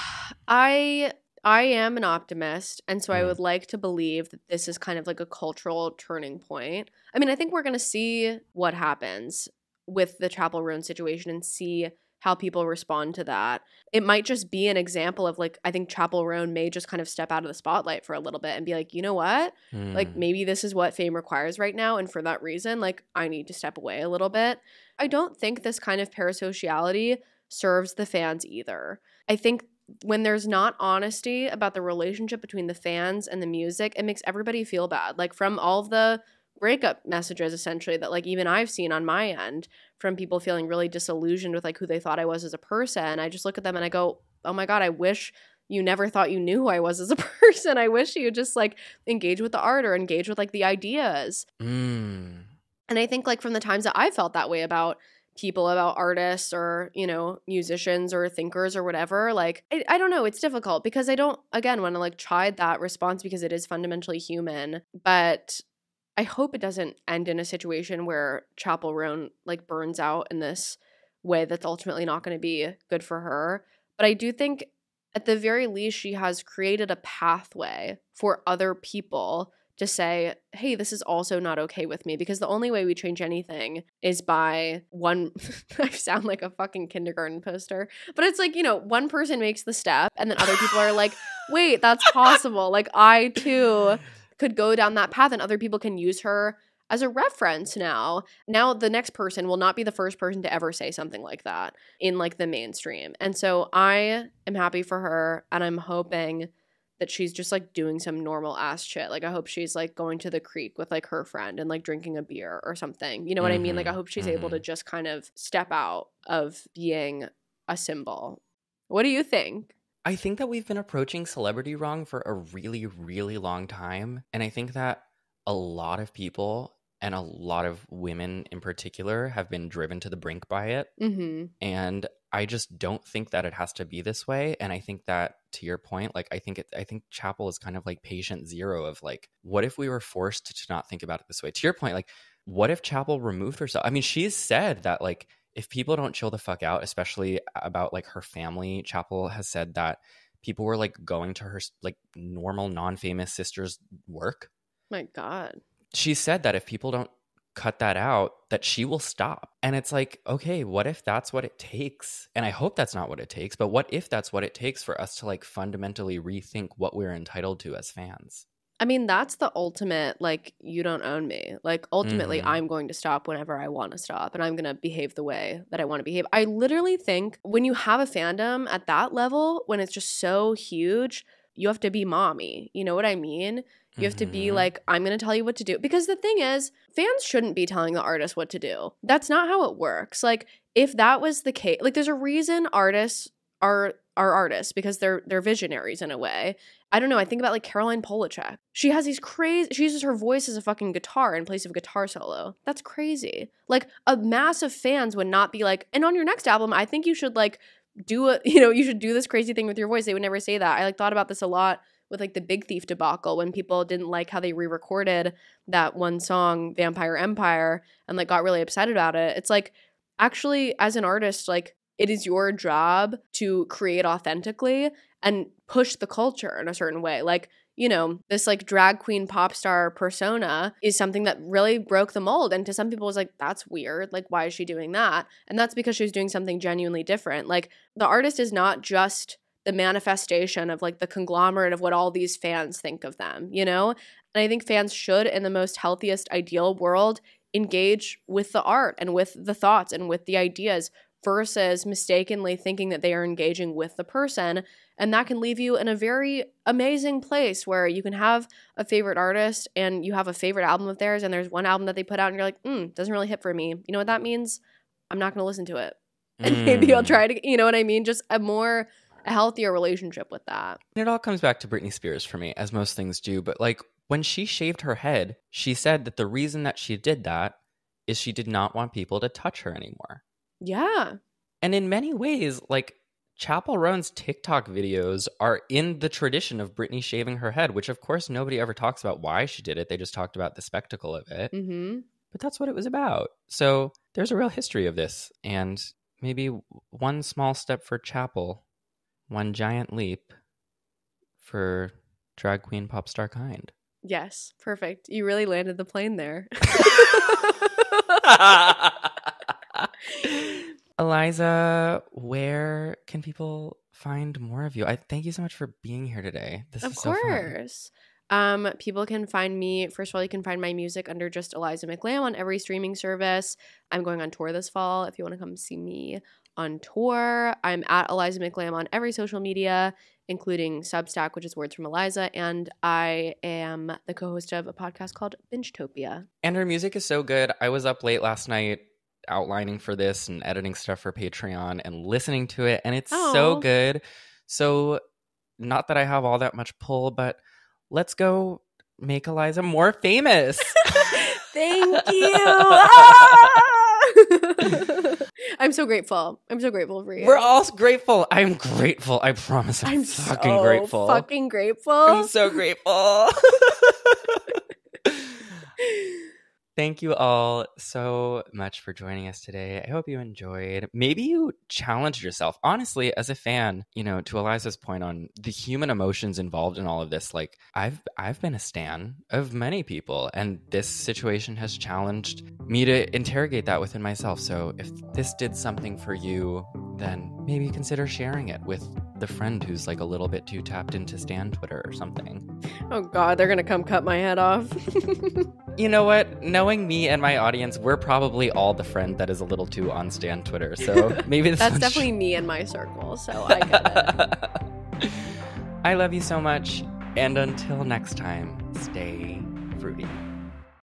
S2: I am an optimist, and so I would like to believe that this is kind of like a cultural turning point. I mean, I think we're going to see what happens with the Chappell Roan situation and see how people respond to that. It might just be an example of like, I think Chappell Roan may just kind of step out of the spotlight for a little bit and be like, you know what? Like maybe this is what fame requires right now. And for that reason, like I need to step away a little bit. I don't think this kind of parasociality serves the fans either. I think when there's not honesty about the relationship between the fans and the music, it makes everybody feel bad. Like from all of the breakup messages essentially that like even I've seen on my end from people feeling really disillusioned with like who they thought I was as a person. I just look at them and I go, oh my God, I wish you never thought you knew who I was as a person. I wish you just like engage with the art or engage with like the ideas. And I think like from the times that I felt that way about people, about artists or, you know, musicians or thinkers or whatever, like I don't know, it's difficult because I don't, again, want to like chide that response because it is fundamentally human. But I hope it doesn't end in a situation where Chappell Roan like burns out in this way that's ultimately not going to be good for her. But I do think at the very least she has created a pathway for other people to say, hey, this is also not okay with me, because the only way we change anything is by one I sound like a fucking kindergarten poster, but it's like, you know, one person makes the step and then other people are like, wait, that's possible. Like I too could go down that path and other people can use her as a reference now. Now the next person will not be the first person to ever say something like that in like the mainstream. And so I am happy for her and I'm hoping that she's just like doing some normal ass shit. Like I hope she's like going to the creek with like her friend and like drinking a beer or something. You know what I mean? Like I hope she's able to just kind of step out of being a symbol. What do you think?
S1: I think that we've been approaching celebrity wrong for a really, really long time. And I think that a lot of people and a lot of women in particular have been driven to the brink by it. And I just don't think that it has to be this way. And I think that, to your point, like I think Chappell is kind of like patient zero of like, what if we were forced to not think about it this way? To your point, like, what if Chappell removed herself? I mean, she's said that like if people don't chill the fuck out, especially about like her family, Chappell has said that people were like going to her like normal non-famous sister's work.
S2: My God.
S1: She said that if people don't cut that out, that she will stop. And it's like, okay, what if that's what it takes? And I hope that's not what it takes, but what if that's what it takes for us to like fundamentally rethink what we're entitled to as fans?
S2: I mean, that's the ultimate, like, you don't own me. Like, ultimately, I'm going to stop whenever I want to stop, and I'm going to behave the way that I want to behave. I literally think when you have a fandom at that level, when it's just so huge, you have to be mommy. You know what I mean? You have to be like, I'm going to tell you what to do. Because the thing is, fans shouldn't be telling the artist what to do. That's not how it works. Like, if that was the case, like, there's a reason artists are artists, because they're visionaries in a way. I don't know. I think about like Caroline Polachek. She has these crazy, she uses her voice as a fucking guitar in place of a guitar solo. That's crazy. Like a mass of fans would not be like, and on your next album, I think you should like do a, you know, you should do this crazy thing with your voice. They would never say that. I like thought about this a lot with like the Big Thief debacle when people didn't like how they re-recorded that one song, Vampire Empire, and like got really upset about it. It's like, actually, as an artist, like, it is your job to create authentically and push the culture in a certain way. Like, you know, this like drag queen pop star persona is something that really broke the mold. And to some people it was like, that's weird. Like, why is she doing that? And that's because she's doing something genuinely different. Like, the artist is not just the manifestation of like the conglomerate of what all these fans think of them, you know? And I think fans should, in the most healthiest, ideal world, engage with the art and with the thoughts and with the ideas versus mistakenly thinking that they are engaging with the person. And that can leave you in a very amazing place where you can have a favorite artist and you have a favorite album of theirs and there's one album that they put out and you're like, doesn't really hit for me. You know what that means? I'm not going to listen to it. And maybe I'll try to, you know what I mean? Just a healthier relationship with that.
S1: It all comes back to Britney Spears for me, as most things do. But like when she shaved her head, she said that the reason that she did that is she did not want people to touch her anymore.
S2: Yeah.
S1: And in many ways, like Chappell Roan's TikTok videos are in the tradition of Britney shaving her head, which of course nobody ever talks about why she did it. They just talked about the spectacle of it. But that's what it was about. So there's a real history of this. And maybe one small step for Chappell, one giant leap for drag queen pop star kind.
S2: Yes, perfect. You really landed the plane there.
S1: Eliza, where can people find more of you? I thank you so much for being here today. This is so fun.
S2: Of course. People can find me, first of all, you can find my music under just Eliza McLam on every streaming service. I'm going on tour this fall if you want to come see me on tour. I'm at Eliza McLam on every social media, including Substack, which is Words from Eliza, and I am the co-host of a podcast called Bingetopia.
S1: And her music is so good. I was up late last night outlining for this and editing stuff for Patreon and listening to it, and it's so good. So not that I have all that much pull, but let's go make Eliza more famous.
S2: Thank you. Ah! I'm so grateful. I'm so grateful for you.
S1: We're all grateful. I'm grateful. I promise. I'm fucking
S2: so
S1: grateful.
S2: Fucking grateful.
S1: I'm so grateful. Thank you all so much for joining us today. I hope you enjoyed. Maybe you challenged yourself, honestly, as a fan, you know, to Eliza's point on the human emotions involved in all of this. Like, I've been a stan of many people, and this situation has challenged me to interrogate that within myself. So if this did something for you, then maybe consider sharing it with the friend who's like a little bit too tapped into stan Twitter or something.
S2: Oh God, they're gonna come cut my head off.
S1: You know what? Knowing me and my audience, we're probably all the friend that is a little too on stan Twitter. So maybe
S2: that's definitely me and my circle. So I get it.
S1: I love you so much. And until next time, stay fruity.